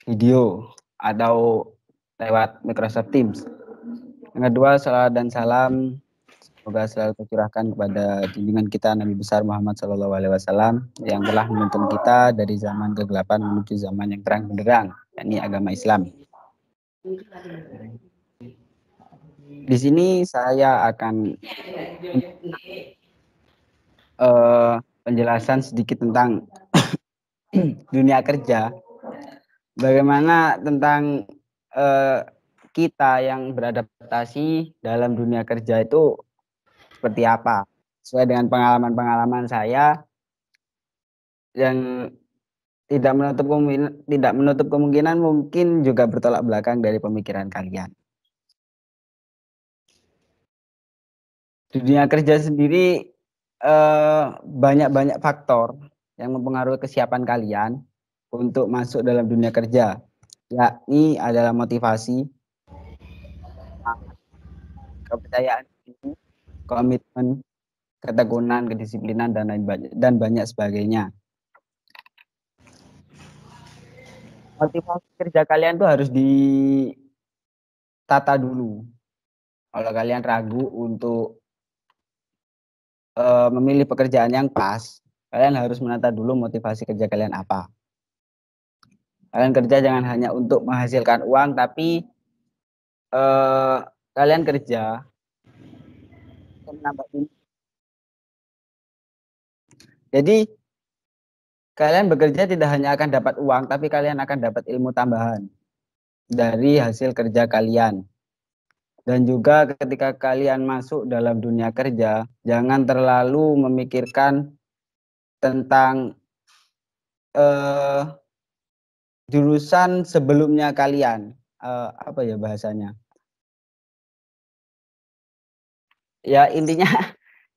video atau lewat Microsoft Teams. Yang kedua, salawat dan salam semoga selalu tercurahkan kepada junjungan kita Nabi besar Muhammad SAW yang telah menuntun kita dari zaman kegelapan menuju zaman yang terang benderang, yakni agama Islam. Di sini saya akan penjelasan sedikit tentang dunia kerja. Bagaimana tentang kita yang beradaptasi dalam dunia kerja itu seperti apa? Sesuai dengan pengalaman-pengalaman saya yang tidak menutup kemungkinan mungkin juga bertolak belakang dari pemikiran kalian. Di dunia kerja sendiri banyak faktor yang mempengaruhi kesiapan kalian untuk masuk dalam dunia kerja, yakni adalah motivasi, kepercayaan diri, komitmen, ketekunan, kedisiplinan, dan banyak sebagainya. Motivasi kerja kalian tuh harus ditata dulu. Kalau kalian ragu untuk memilih pekerjaan yang pas, kalian harus menata dulu motivasi kerja kalian apa. Kalian kerja jangan hanya untuk menghasilkan uang, tapi kalian kerja untuk menambah ilmu. Jadi kalian bekerja tidak hanya akan dapat uang, tapi kalian akan dapat ilmu tambahan dari hasil kerja kalian. Dan juga ketika kalian masuk dalam dunia kerja, jangan terlalu memikirkan tentang jurusan sebelumnya kalian. apa ya bahasanya? Ya intinya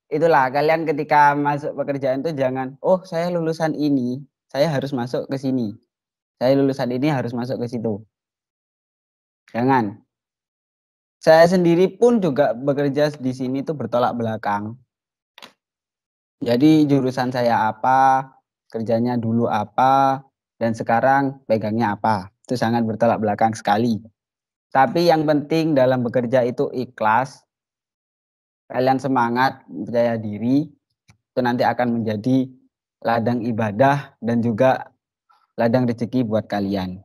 itulah, kalian ketika masuk pekerjaan itu jangan, oh saya lulusan ini, saya harus masuk ke sini. Saya lulusan ini harus masuk ke situ. Jangan. Saya sendiri pun juga bekerja di sini tuh bertolak belakang. Jadi jurusan saya apa, kerjanya dulu apa, dan sekarang pegangnya apa. Itu sangat bertolak belakang sekali. Tapi yang penting dalam bekerja itu ikhlas, kalian semangat, percaya diri, itu nanti akan menjadi ladang ibadah dan juga ladang rezeki buat kalian.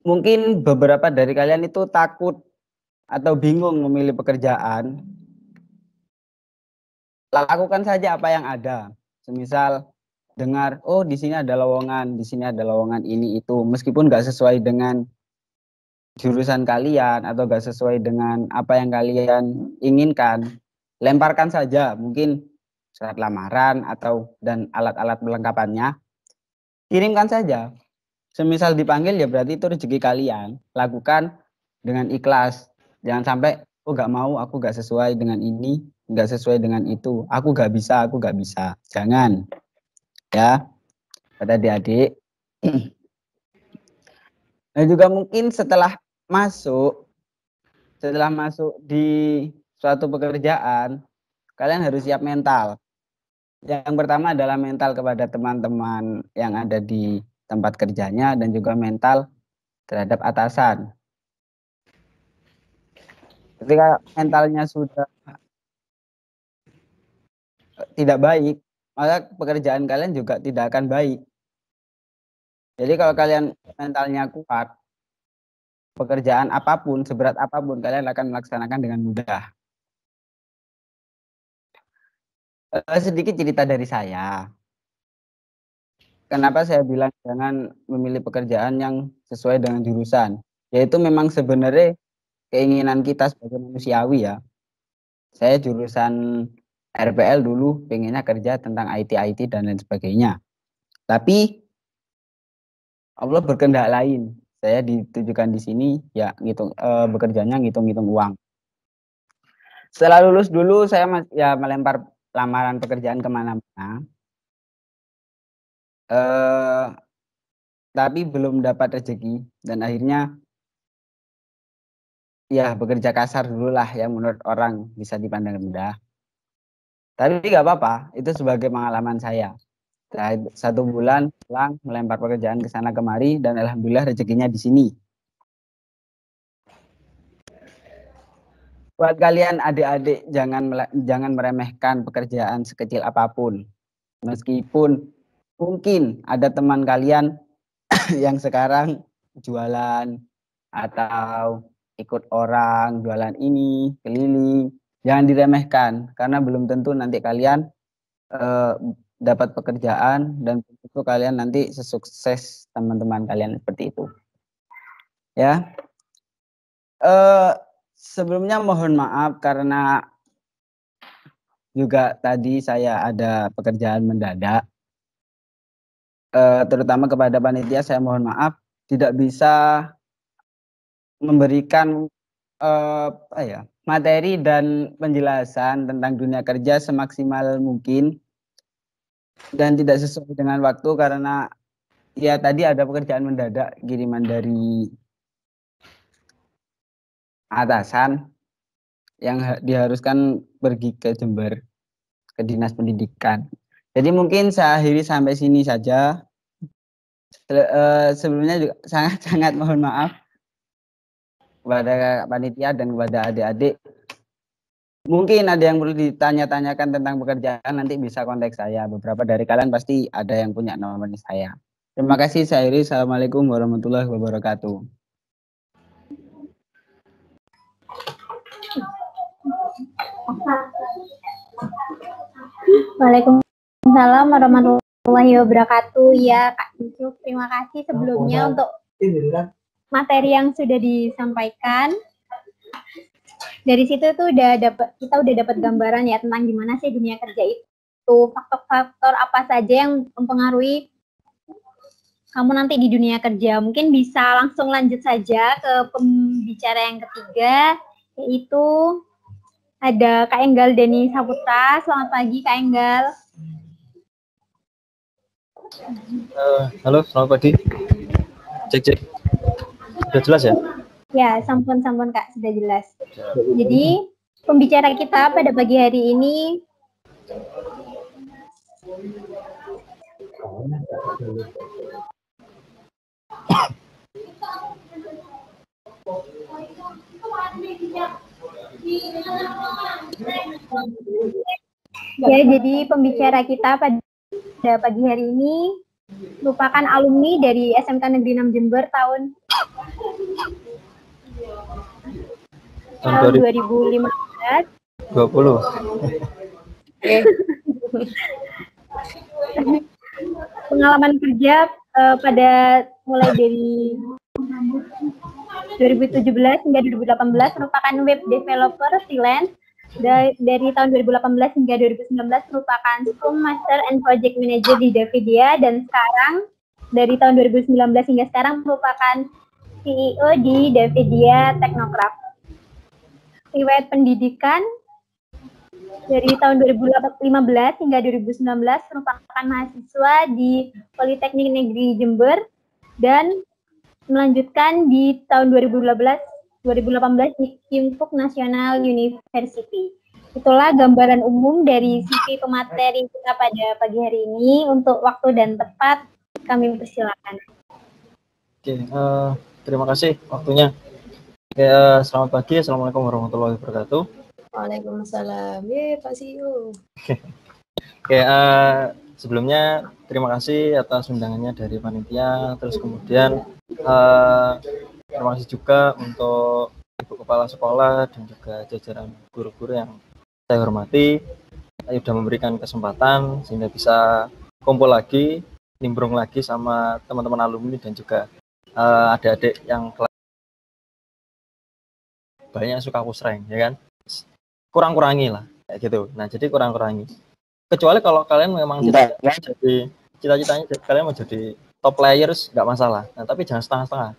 Mungkin beberapa dari kalian itu takut atau bingung memilih pekerjaan. Lakukan saja apa yang ada. Semisal dengar, oh di sini ada lowongan, di sini ada lowongan ini itu, meskipun nggak sesuai dengan jurusan kalian atau nggak sesuai dengan apa yang kalian inginkan, lemparkan saja. Mungkin surat lamaran atau dan alat-alat perlengkapannya, kirimkan saja. Semisal dipanggil ya berarti itu rezeki kalian. Lakukan dengan ikhlas. Jangan sampai, oh nggak mau, aku nggak sesuai dengan ini, nggak sesuai dengan itu. Aku nggak bisa, aku nggak bisa. Jangan. Ya, pada adik-adik. Dan juga mungkin setelah masuk di suatu pekerjaan, kalian harus siap mental. Yang pertama adalah mental kepada teman-teman yang ada di tempat kerjanya dan juga mental terhadap atasan. Ketika mentalnya sudah tidak baik, maka pekerjaan kalian juga tidak akan baik. Jadi kalau kalian mentalnya kuat, pekerjaan apapun, seberat apapun, kalian akan melaksanakan dengan mudah. Sedikit cerita dari saya. Kenapa saya bilang jangan memilih pekerjaan yang sesuai dengan jurusan? Yaitu memang sebenarnya keinginan kita sebagai manusiawi ya. Saya jurusan RPL dulu, pengennya kerja tentang IT dan lain sebagainya. Tapi Allah berkehendak lain. Saya ditujukan di sini ya bekerjanya ngitung-ngitung uang. Setelah lulus dulu saya ya melempar lamaran pekerjaan kemana-mana. Tapi belum dapat rezeki dan akhirnya ya bekerja kasar dulu lah yang menurut orang bisa dipandang rendah. Tapi nggak apa-apa, itu sebagai pengalaman saya. 1 bulan pulang melempar pekerjaan ke sana kemari dan alhamdulillah rezekinya di sini. Buat kalian adik-adik jangan meremehkan pekerjaan sekecil apapun. Meskipun mungkin ada teman kalian yang sekarang jualan atau ikut orang jualan ini keliling, jangan diremehkan karena belum tentu nanti kalian dapat pekerjaan dan tentu kalian nanti sesukses teman-teman kalian seperti itu. Ya. Sebelumnya mohon maaf karena juga tadi saya ada pekerjaan mendadak. Terutama kepada panitia saya mohon maaf tidak bisa memberikan materi dan penjelasan tentang dunia kerja semaksimal mungkin dan tidak sesuai dengan waktu karena ya tadi ada pekerjaan mendadak kiriman dari atasan yang diharuskan pergi ke Jember ke dinas pendidikan. Jadi mungkin saya akhiri sampai sini saja. Sebelumnya juga sangat mohon maaf kepada panitia dan kepada adik-adik. Mungkin ada yang perlu ditanya-tanyakan tentang pekerjaan, nanti bisa kontak saya. Beberapa dari kalian pasti ada yang punya nomor saya. Terima kasih, saya akhiri. Assalamualaikum warahmatullahi wabarakatuh. Waalaikumsalam warahmatullahi wabarakatuh. Ya Kak Yusuf, terima kasih sebelumnya untuk materi yang sudah disampaikan. Dari situ tuh kita udah dapat gambaran ya tentang gimana sih dunia kerja itu. Tuh, faktor-faktor apa saja yang mempengaruhi kamu nanti di dunia kerja. Mungkin bisa langsung lanjut saja ke pembicara yang ketiga, yaitu ada Kak Enggal Deni Saputra. Selamat pagi, Kak Enggal. Halo, selamat pagi. Cek. Sudah jelas ya? Ya, sampun Kak, sudah jelas. Jadi, pembicara kita pada pagi hari ini ya, jadi pembicara kita pada pagi hari ini merupakan alumni dari SMK Negeri 6 Jember tahun 2015. 20. Pengalaman kerja pada mulai dari 2017 hingga 2018 merupakan web developer freelance. Dari tahun 2018 hingga 2019 merupakan Scrum Master and Project Manager di Davidia, dan sekarang dari tahun 2019 hingga sekarang merupakan CEO di Davidia Technocraft. Riwayat pendidikan dari tahun 2015 hingga 2019 merupakan mahasiswa di Politeknik Negeri Jember dan melanjutkan di tahun 2018 di Kimpuk National University. Itulah gambaran umum dari CV pemateri kita pada pagi hari ini. Untuk waktu dan tempat kami persilakan. Oke, terima kasih waktunya. Oke, selamat pagi. Assalamualaikum warahmatullahi wabarakatuh. Waalaikumsalam. Pak CEO. Oke, sebelumnya terima kasih atas undangannya dari panitia. Terus kemudian terima kasih juga untuk Ibu Kepala Sekolah dan juga jajaran guru-guru yang saya hormati. Sudah memberikan kesempatan sehingga bisa kumpul lagi, nimbrung lagi sama teman-teman alumni dan juga adik-adik yang banyak suka kusreng, ya kan? Kurang-kurangi lah, kayak gitu. Nah, jadi kurang-kurangi. Kecuali kalau kalian memang cita-citanya kalian mau jadi top players, nggak masalah. Nah, tapi jangan setengah-setengah.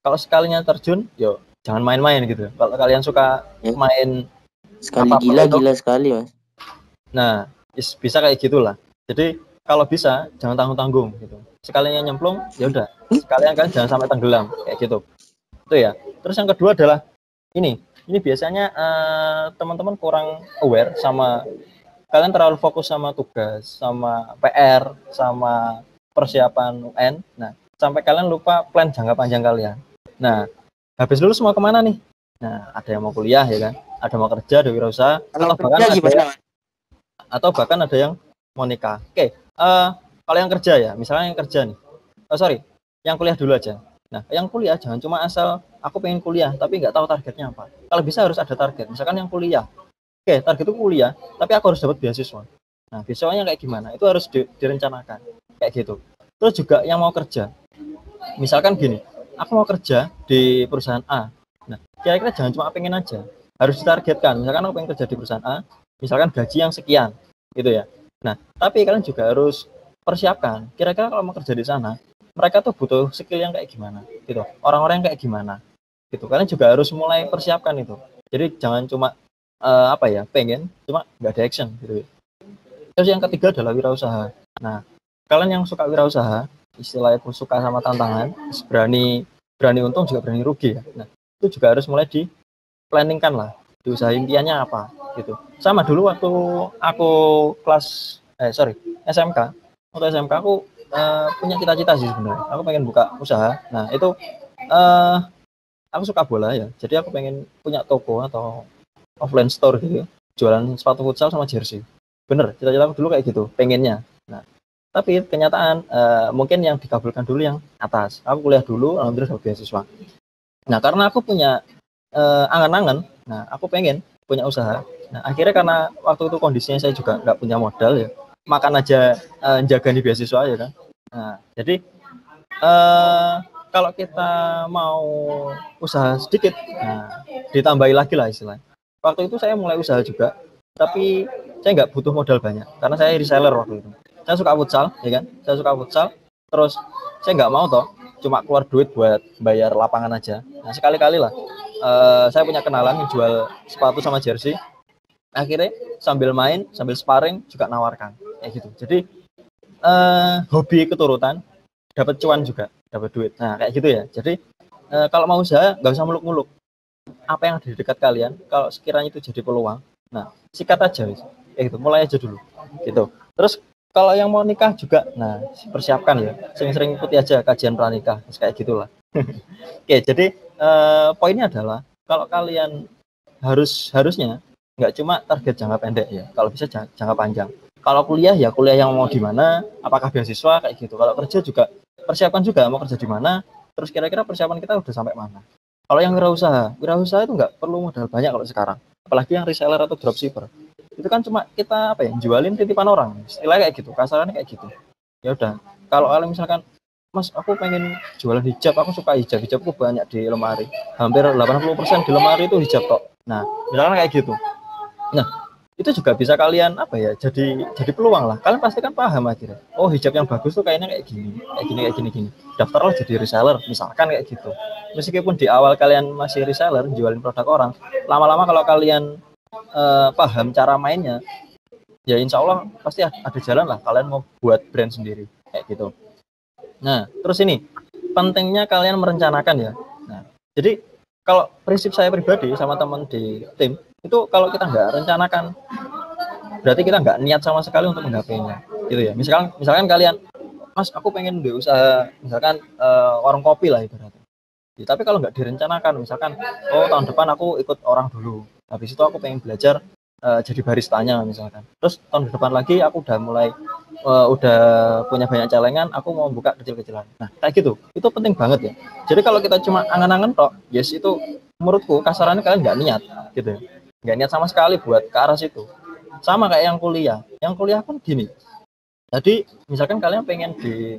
Kalau sekalinya terjun, yo jangan main-main gitu. Kalau kalian suka main sekali gila sekali, Mas. Nah, bisa kayak gitulah. Jadi kalau bisa jangan tanggung-tanggung gitu. Sekalinya nyemplung, ya udah. Sekalian kan jangan sampai tenggelam kayak gitu. Itu ya. Terus yang kedua adalah ini biasanya teman-teman kurang aware sama, kalian terlalu fokus sama tugas, sama PR, sama persiapan UN. Nah, sampai kalian lupa plan jangka panjang kalian. Nah, habis lulus mau kemana nih? Nah, ada yang mau kuliah ya kan, ada mau kerja, ada wirausaha, atau bahkan ada yang mau nikah. Oke, kalau yang kerja ya, misalnya yang kerja nih, yang kuliah dulu aja. Nah, yang kuliah jangan cuma asal aku pengen kuliah, tapi nggak tahu targetnya apa. Kalau bisa harus ada target. Misalkan yang kuliah, oke, target itu kuliah, tapi aku harus dapat beasiswa. Nah, beasiswanya kayak gimana? Itu harus direncanakan, kayak gitu. Terus juga yang mau kerja, misalkan gini, aku mau kerja di perusahaan A. Nah, kira-kira jangan cuma pengen aja, harus ditargetkan. Misalkan aku pengen kerja di perusahaan A, misalkan gaji yang sekian, gitu ya. Nah, tapi kalian juga harus persiapkan, kira-kira kalau mau kerja di sana, mereka tuh butuh skill yang kayak gimana, gitu. Orang-orang yang kayak gimana, gitu. Kalian juga harus mulai persiapkan itu. Jadi jangan cuma pengen, cuma nggak ada action, gitu. Terus yang ketiga adalah wirausaha. Nah, kalian yang suka wirausaha, istilahnya suka sama tantangan, berani untung juga berani rugi ya. Nah, itu juga harus mulai di-planningkan lah, diusaha impiannya apa gitu. Sama dulu waktu aku SMK. Waktu SMK aku punya cita-cita sih sebenarnya. Aku pengen buka usaha. Nah, itu aku suka bola ya. Jadi aku pengen punya toko atau offline store gitu, jualan sepatu futsal sama jersey. Bener, cita-cita aku dulu kayak gitu, pengennya. Nah, tapi kenyataan mungkin yang dikabulkan dulu yang atas. Aku kuliah dulu, alhamdulillah dapat beasiswa. Nah, karena aku punya angan-angan, nah aku pengen punya usaha. Nah, akhirnya karena waktu itu kondisinya saya juga nggak punya modal ya, makan aja jaga nih beasiswa ya kan. Nah, jadi kalau kita mau usaha sedikit, nah ditambahi lagi lah istilahnya. Waktu itu saya mulai usaha juga, tapi saya nggak butuh modal banyak karena saya reseller waktu itu. Saya suka futsal, ya kan? Saya suka futsal. Terus saya nggak mau toh cuma keluar duit buat bayar lapangan aja. Nah sekali-kali lah saya punya kenalan yang jual sepatu sama jersey. Akhirnya sambil main, sambil sparring juga nawarkan kayak gitu. Jadi hobi keturutan, dapat cuan juga, dapat duit. Nah kayak gitu ya. Jadi kalau mau usaha nggak usah muluk-muluk. Apa yang ada di dekat kalian, kalau sekiranya itu jadi peluang, nah sikat aja, kayak gitu. Mulai aja dulu, gitu. Terus kalau yang mau nikah juga, nah persiapkan ya, sering-sering ikuti aja kajian pranikah, kayak gitulah. Oke, jadi poinnya adalah kalau kalian harusnya nggak cuma target jangka pendek ya, kalau bisa jangka panjang. Kalau kuliah ya kuliah yang mau di mana, apakah beasiswa kayak gitu. Kalau kerja juga persiapkan juga mau kerja di mana, terus kira-kira persiapan kita udah sampai mana. Kalau yang wirausaha itu nggak perlu modal banyak kalau sekarang, apalagi yang reseller atau dropshipper. Itu kan cuma kita jualin titipan orang, istilahnya kayak gitu, kasarannya kayak gitu. Ya udah, kalau kalian misalkan, Mas, aku pengen jualan hijab, aku suka hijabku banyak di lemari, hampir 80% di lemari itu hijab tok. Nah, misalkan kayak gitu. Nah, itu juga bisa kalian jadi peluang lah. Kalian pasti kan paham akhirnya. Oh, hijab yang bagus tuh kayaknya kayak gini. Daftarlah jadi reseller, misalkan kayak gitu. Meskipun di awal kalian masih reseller, jualin produk orang, lama-lama kalau kalian paham cara mainnya, ya insya Allah pasti ada jalan lah kalian mau buat brand sendiri kayak gitu. Nah terus ini pentingnya kalian merencanakan ya. Nah jadi kalau prinsip saya pribadi sama teman di tim itu, kalau kita nggak rencanakan berarti kita nggak niat sama sekali untuk menggapainya gitu ya. Misalkan kalian, Mas, aku pengen usaha misalkan warung kopi lah ibaratnya. Ya, tapi kalau nggak direncanakan, misalkan, oh tahun depan aku ikut orang dulu, habis itu aku pengen belajar jadi baristanya misalkan, terus tahun depan lagi aku udah mulai udah punya banyak celengan, aku mau buka kecil-kecilan. Nah kayak gitu, itu penting banget ya. Jadi kalau kita cuma angan-angan tok, yes, itu menurutku kasarannya kalian nggak niat gitu ya, nggak niat sama sekali buat ke arah situ. Sama kayak yang kuliah pun gini. Jadi misalkan kalian pengen di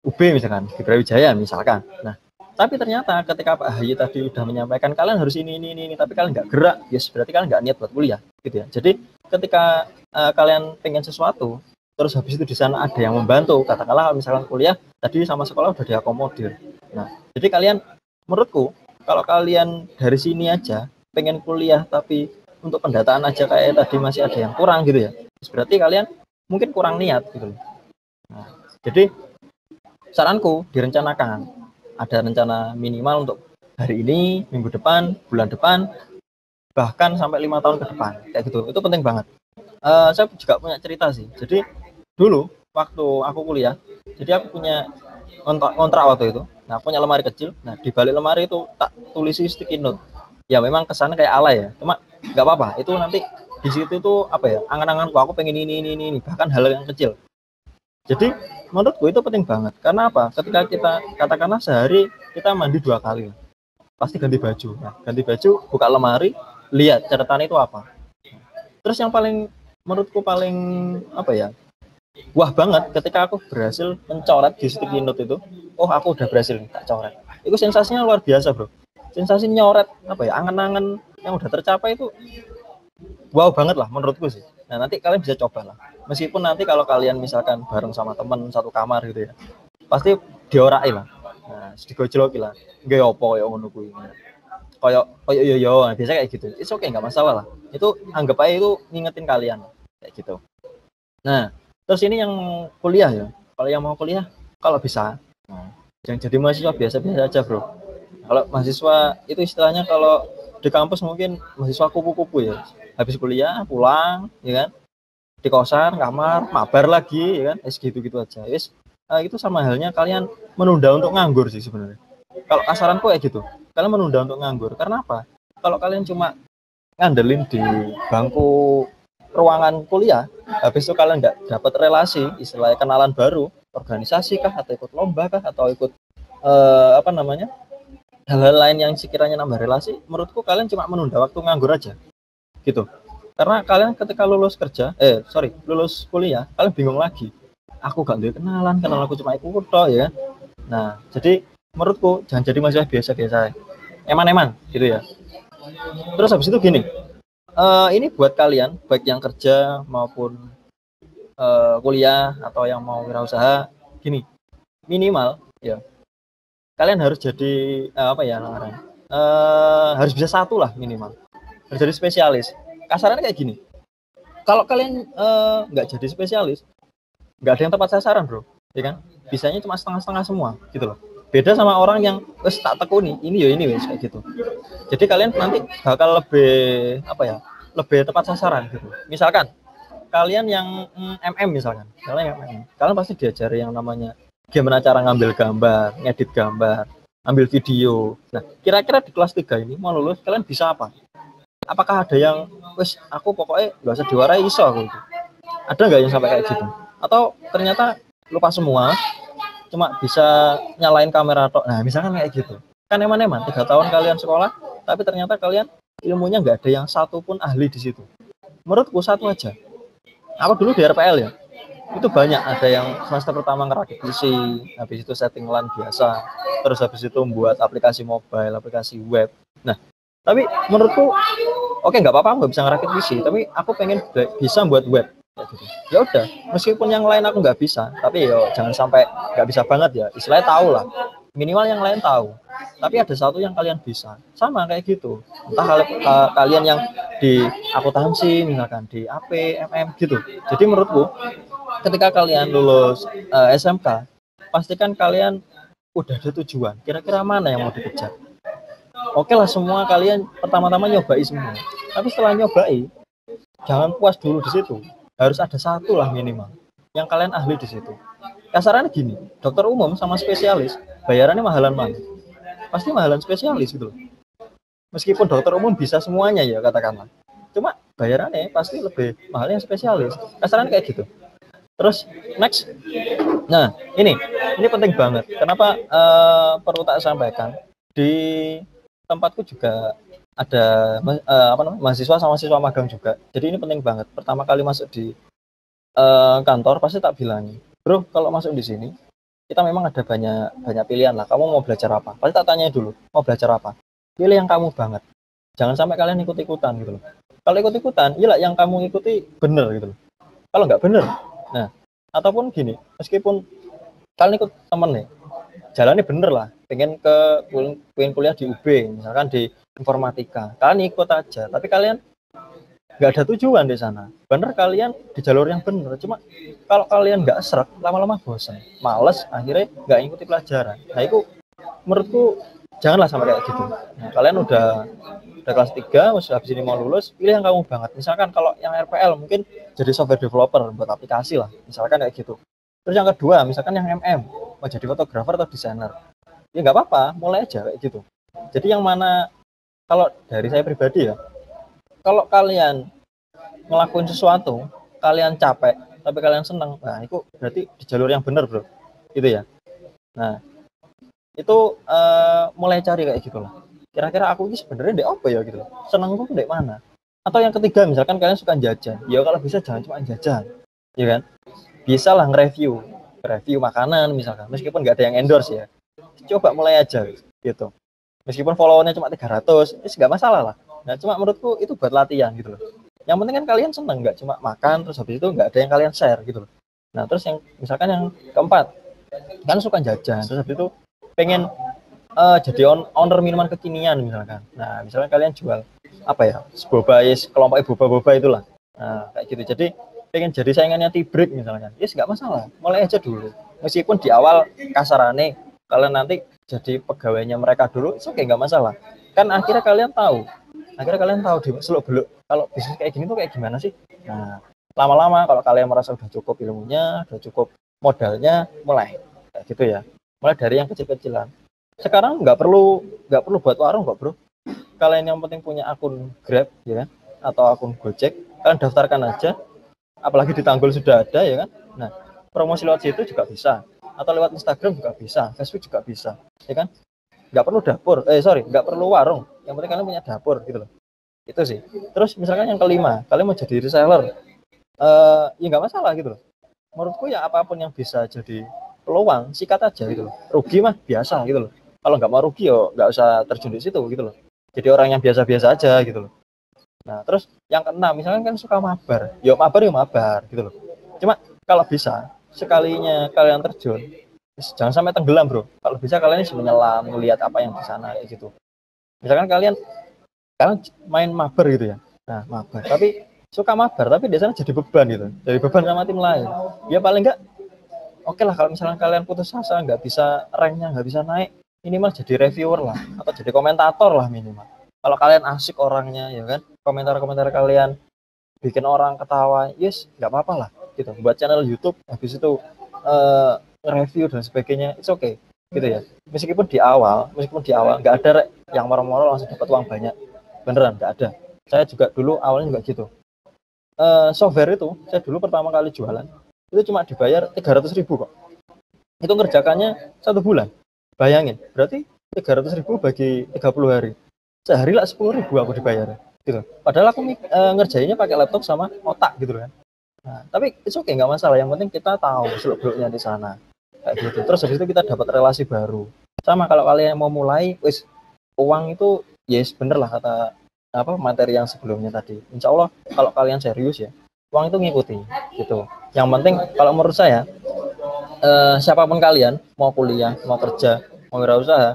UB misalkan, di Brawijaya misalkan, nah tapi ternyata ketika Pak Hayi tadi udah menyampaikan kalian harus ini, tapi kalian nggak gerak, yes, berarti kalian nggak niat buat kuliah, gitu ya. Jadi ketika kalian pengen sesuatu, terus habis itu di sana ada yang membantu, katakanlah misalkan kuliah tadi sama sekolah udah diakomodir. Nah, jadi kalian, menurutku, kalau kalian dari sini aja pengen kuliah tapi untuk pendataan aja kayak tadi masih ada yang kurang gitu ya, berarti kalian mungkin kurang niat gitu. Nah, jadi saranku direncanakan. Ada rencana minimal untuk hari ini, minggu depan, bulan depan, bahkan sampai 5 tahun ke depan, kayak gitu. Itu penting banget. Saya juga punya cerita sih. Jadi dulu waktu aku kuliah, jadi aku punya kontrak waktu itu. Nah, punya lemari kecil. Nah, di balik lemari itu tak tulisi sticky note. Ya memang kesannya kayak alay ya. Cuma nggak apa-apa. Itu nanti di situ tuh angan-anganku, aku pengen ini, bahkan hal yang kecil. Jadi menurutku itu penting banget. Karena apa? Ketika kita katakanlah sehari kita mandi 2 kali, pasti ganti baju. Nah, ganti baju, buka lemari, lihat catatan itu apa. Terus yang menurutku paling wah banget ketika aku berhasil mencoret di sticky note itu. Oh, aku udah berhasil tak coret. Itu sensasinya luar biasa, bro. Sensasi nyoret angan-angan yang udah tercapai itu wow banget lah menurutku sih. Nah, nanti kalian bisa coba lah. Meskipun nanti kalau kalian misalkan bareng sama temen satu kamar gitu ya, pasti diorai lah. Nah, digojloki lah. Nggak opo ya ngono kuwi. Kayak yo biasa kayak gitu. It's okay, nggak masalah lah. Itu anggap aja itu ngingetin kalian kayak gitu. Nah, terus ini yang kuliah ya. Kalau yang mau kuliah, kalau bisa, yang jadi mahasiswa biasa-biasa aja, bro. Kalau mahasiswa itu istilahnya kalau di kampus mungkin mahasiswa kupu-kupu ya. Habis kuliah pulang, ya kan, di kosan, kamar, mabar lagi, ya kan, gitu-gitu aja. Itu sama halnya kalian menunda untuk nganggur sih sebenarnya. Kalau kasaranku kayak gitu, kalian menunda untuk nganggur. Karena apa? Kalau kalian cuma ngandelin di bangku ruangan kuliah, habis itu kalian nggak dapat relasi, istilahnya kenalan baru, organisasi kah, atau ikut lomba kah, atau ikut hal-hal lain yang sekiranya nambah relasi, menurutku kalian cuma menunda waktu nganggur aja. Gitu. Karena kalian ketika lulus kuliah, kalian bingung lagi. Aku gak ada kenalan aku cuma ikut toh ya. Nah, jadi menurutku jangan jadi mahasiswa biasa-biasa. Eman-eman gitu ya. Terus habis itu gini. Ini buat kalian, baik yang kerja maupun kuliah atau yang mau wirausaha, gini, minimal ya kalian harus jadi harus bisa satu lah minimal, harus jadi spesialis. Kasarannya kayak gini, kalau kalian nggak jadi spesialis, nggak ada yang tepat sasaran bro, ya kan? Bisanya cuma setengah-setengah semua gitu loh. Beda sama orang yang tak tekuni ini wes kayak gitu. Jadi kalian nanti bakal lebih lebih tepat sasaran gitu. Misalkan kalian yang misalkan, kalian pasti diajari yang namanya gimana cara ngambil gambar, ngedit gambar, ambil video. Nah, kira-kira di kelas 3 ini mau lulus kalian bisa apa? Apakah ada yang aku pokoknya nggak usah diwarai iso aku gitu. Ada nggak yang sampai kayak gitu? Atau ternyata lupa semua, cuma bisa nyalain kamera tok. Nah, misalkan kayak gitu. Kan eman-eman 3 tahun kalian sekolah, tapi ternyata kalian ilmunya nggak ada yang satu pun ahli di situ. Menurutku satu aja. Aku dulu di RPL ya, itu banyak ada yang semester pertama ngerakit PC, habis itu setting LAN biasa, terus habis itu membuat aplikasi mobile, aplikasi web. Nah, tapi menurutku, oke nggak apa-apa, aku nggak bisa ngerakit PC, tapi aku pengen bisa buat web. Ya udah, meskipun yang lain aku nggak bisa, tapi yo jangan sampai nggak bisa banget ya. Istilahnya tahu lah, minimal yang lain tahu. Tapi ada satu yang kalian bisa, sama kayak gitu. Entah kalian yang di akuntansi, misalkan di AP, gitu. Jadi menurutku, ketika kalian lulus SMK, pastikan kalian udah ada tujuan. Kira-kira mana yang mau dikejar? Oke lah, semua kalian pertama-tama nyobai semua. Tapi setelah nyobai, jangan puas dulu di situ. Harus ada satu lah minimal yang kalian ahli di situ. Kasarannya gini, dokter umum sama spesialis bayarannya mahalan mana? Pasti mahalan spesialis gitu loh. Meskipun dokter umum bisa semuanya ya katakanlah, cuma bayarannya pasti lebih mahal yang spesialis. Kasarannya kayak gitu. Terus next, nah ini penting banget. Kenapa perlu tak sampaikan? Di tempatku juga ada mahasiswa sama siswa magang juga. Jadi ini penting banget. Pertama kali masuk di kantor pasti tak bilangin, bro, kalau masuk di sini kita memang ada banyak pilihan lah. Kamu mau belajar apa? Pasti tak tanya dulu, mau belajar apa? Pilih yang kamu banget. Jangan sampai kalian ikut-ikutan gitu loh. Kalau ikut-ikutan, iyalah yang kamu ikuti bener gitu loh. Kalau nggak bener, nah ataupun gini, meskipun kalian ikut temen nih, jalannya bener lah, pengen kuliah di UB, misalkan di informatika, kalian ikut aja, tapi kalian nggak ada tujuan di sana. Bener kalian di jalur yang bener, cuma kalau kalian nggak serak, lama-lama bosan, males, akhirnya nggak ikuti pelajaran. Nah itu menurutku janganlah sampai kayak gitu. Nah, kalian udah kelas 3, habis ini mau lulus, pilih yang kamu banget. Misalkan kalau yang RPL mungkin jadi software developer buat aplikasi lah, misalkan kayak gitu. Terus yang kedua, misalkan yang mau jadi fotografer atau desainer, ya nggak apa-apa, mulai aja kayak gitu. Jadi yang mana, kalau dari saya pribadi ya, kalau kalian ngelakuin sesuatu, kalian capek, tapi kalian senang, nah itu berarti di jalur yang benar bro, gitu ya. Nah, itu mulai cari kayak gitulah. Kira-kira aku ini sebenarnya dek apa ya gitu, senangku dek mana? Atau yang ketiga, misalkan kalian suka jajan, ya kalau bisa jangan cuma jajan, ya kan? Bisa lah nge-review makanan misalkan, meskipun nggak ada yang endorse ya. Coba mulai aja gitu. Meskipun followernya cuma 300, nggak masalah lah. Nah, cuma menurutku itu buat latihan gitu loh. Yang penting kan kalian seneng, nggak cuma makan, terus habis itu nggak ada yang kalian share gitu loh. Nah, terus yang misalkan yang keempat, kan suka jajan, terus habis itu pengen jadi owner minuman kekinian misalkan. Nah, misalnya kalian jual apa ya, boba, kelompok boba-boba itulah. Nah, kayak gitu. Jadi pengen jadi saingannya T-Break misalkan. Yes, nggak masalah, mulai aja dulu. Meskipun di awal kasarane, kalian nanti jadi pegawainya mereka dulu, itu kayak nggak masalah. Kan akhirnya kalian tahu di seluk-beluk kalau bisnis kayak gini tuh kayak gimana sih. Nah, lama-lama kalau kalian merasa udah cukup ilmunya, udah cukup modalnya, mulai kayak gitu ya. Mulai dari yang kecil-kecilan. Sekarang nggak perlu buat warung kok bro. Kalian yang penting punya akun Grab ya kan, atau akun Gojek, kalian daftarkan aja. Apalagi di Tanggul sudah ada ya kan. Nah, promosi lewat situ juga bisa, atau lewat Instagram juga bisa, Facebook juga bisa, ya kan? Nggak perlu nggak perlu warung, yang penting kalian punya dapur gitu loh. Itu sih. Terus misalkan yang kelima, kalian mau jadi reseller, ya nggak masalah gitu loh. Menurutku ya apapun yang bisa jadi peluang, sikat aja gitu loh. Rugi mah biasa gitu loh. Kalau nggak mau rugi, nggak usah terjun di situ gitu loh. Jadi orang yang biasa-biasa aja gitu loh. Nah, terus yang keenam, misalkan kan suka mabar. Ya mabar gitu loh. Cuma kalau bisa sekalinya kalian terjun, jangan sampai tenggelam, Bro. Kalau bisa kalian menyelam, melihat apa yang di sana kayak gitu. Misalkan kalian main mabar gitu ya. Nah, mabar. Tapi suka mabar, tapi di sana jadi beban gitu. Jadi beban sama tim lain. Ya paling enggak oke lah kalau misalnya kalian putus asa, nggak bisa ranknya, nggak bisa naik, minimal jadi reviewer lah atau jadi komentator lah minimal. Kalau kalian asik orangnya, ya kan, komentar-komentar kalian bikin orang ketawa, yes, nggak apa-apa lah, gitu. Buat channel YouTube, habis itu review dan sebagainya, it's okay, gitu ya. Meskipun di awal nggak ada yang moro-moro langsung dapat uang banyak, beneran nggak ada. Saya juga dulu awalnya juga gitu. Software itu, saya dulu pertama kali jualan, itu cuma dibayar 300.000 kok. Itu ngerjakannya 1 bulan. Bayangin, berarti 300.000 bagi 30 hari. Sehari lah 10.000 aku dibayar. Gitu. Padahal aku ngerjainnya pakai laptop sama otak gitu kan. Nah, tapi itu oke, nggak masalah. Yang penting kita tahu seluk-beluknya di sana. Kayak gitu. Terus habis itu kita dapat relasi baru. Sama kalau kalian mau mulai, wis uang itu yes bener lah kata materi yang sebelumnya tadi. Insya Allah kalau kalian serius ya, uang itu ngikuti gitu. Yang penting kalau menurut saya siapapun kalian mau kuliah, mau kerja, mau wirausaha,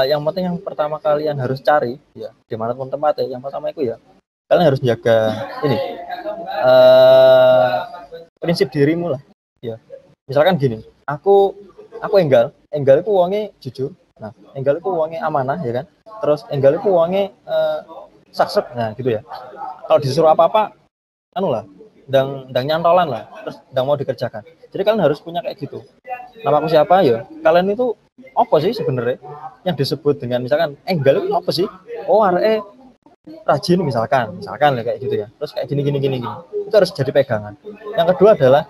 yang penting yang pertama kalian harus cari ya dimanapun tempatnya, yang pertama itu ya kalian harus jaga ini prinsip dirimu lah ya. Misalkan gini, aku enggal itu uangnya jujur, nah enggal itu uangnya amanah ya kan, terus enggal itu uangnya saksek, nah gitu ya. Kalau disuruh apa-apa anu lah ndang nyantolan lah, terus ndang mau dikerjakan. Jadi kalian harus punya kayak gitu. Namaku siapa ya? Kalian itu apa sih sebenarnya yang disebut dengan misalkan enggal itu apa sih? Oh, arek rajin misalkan kayak gitu ya. Terus kayak gini. Itu harus jadi pegangan. Yang kedua adalah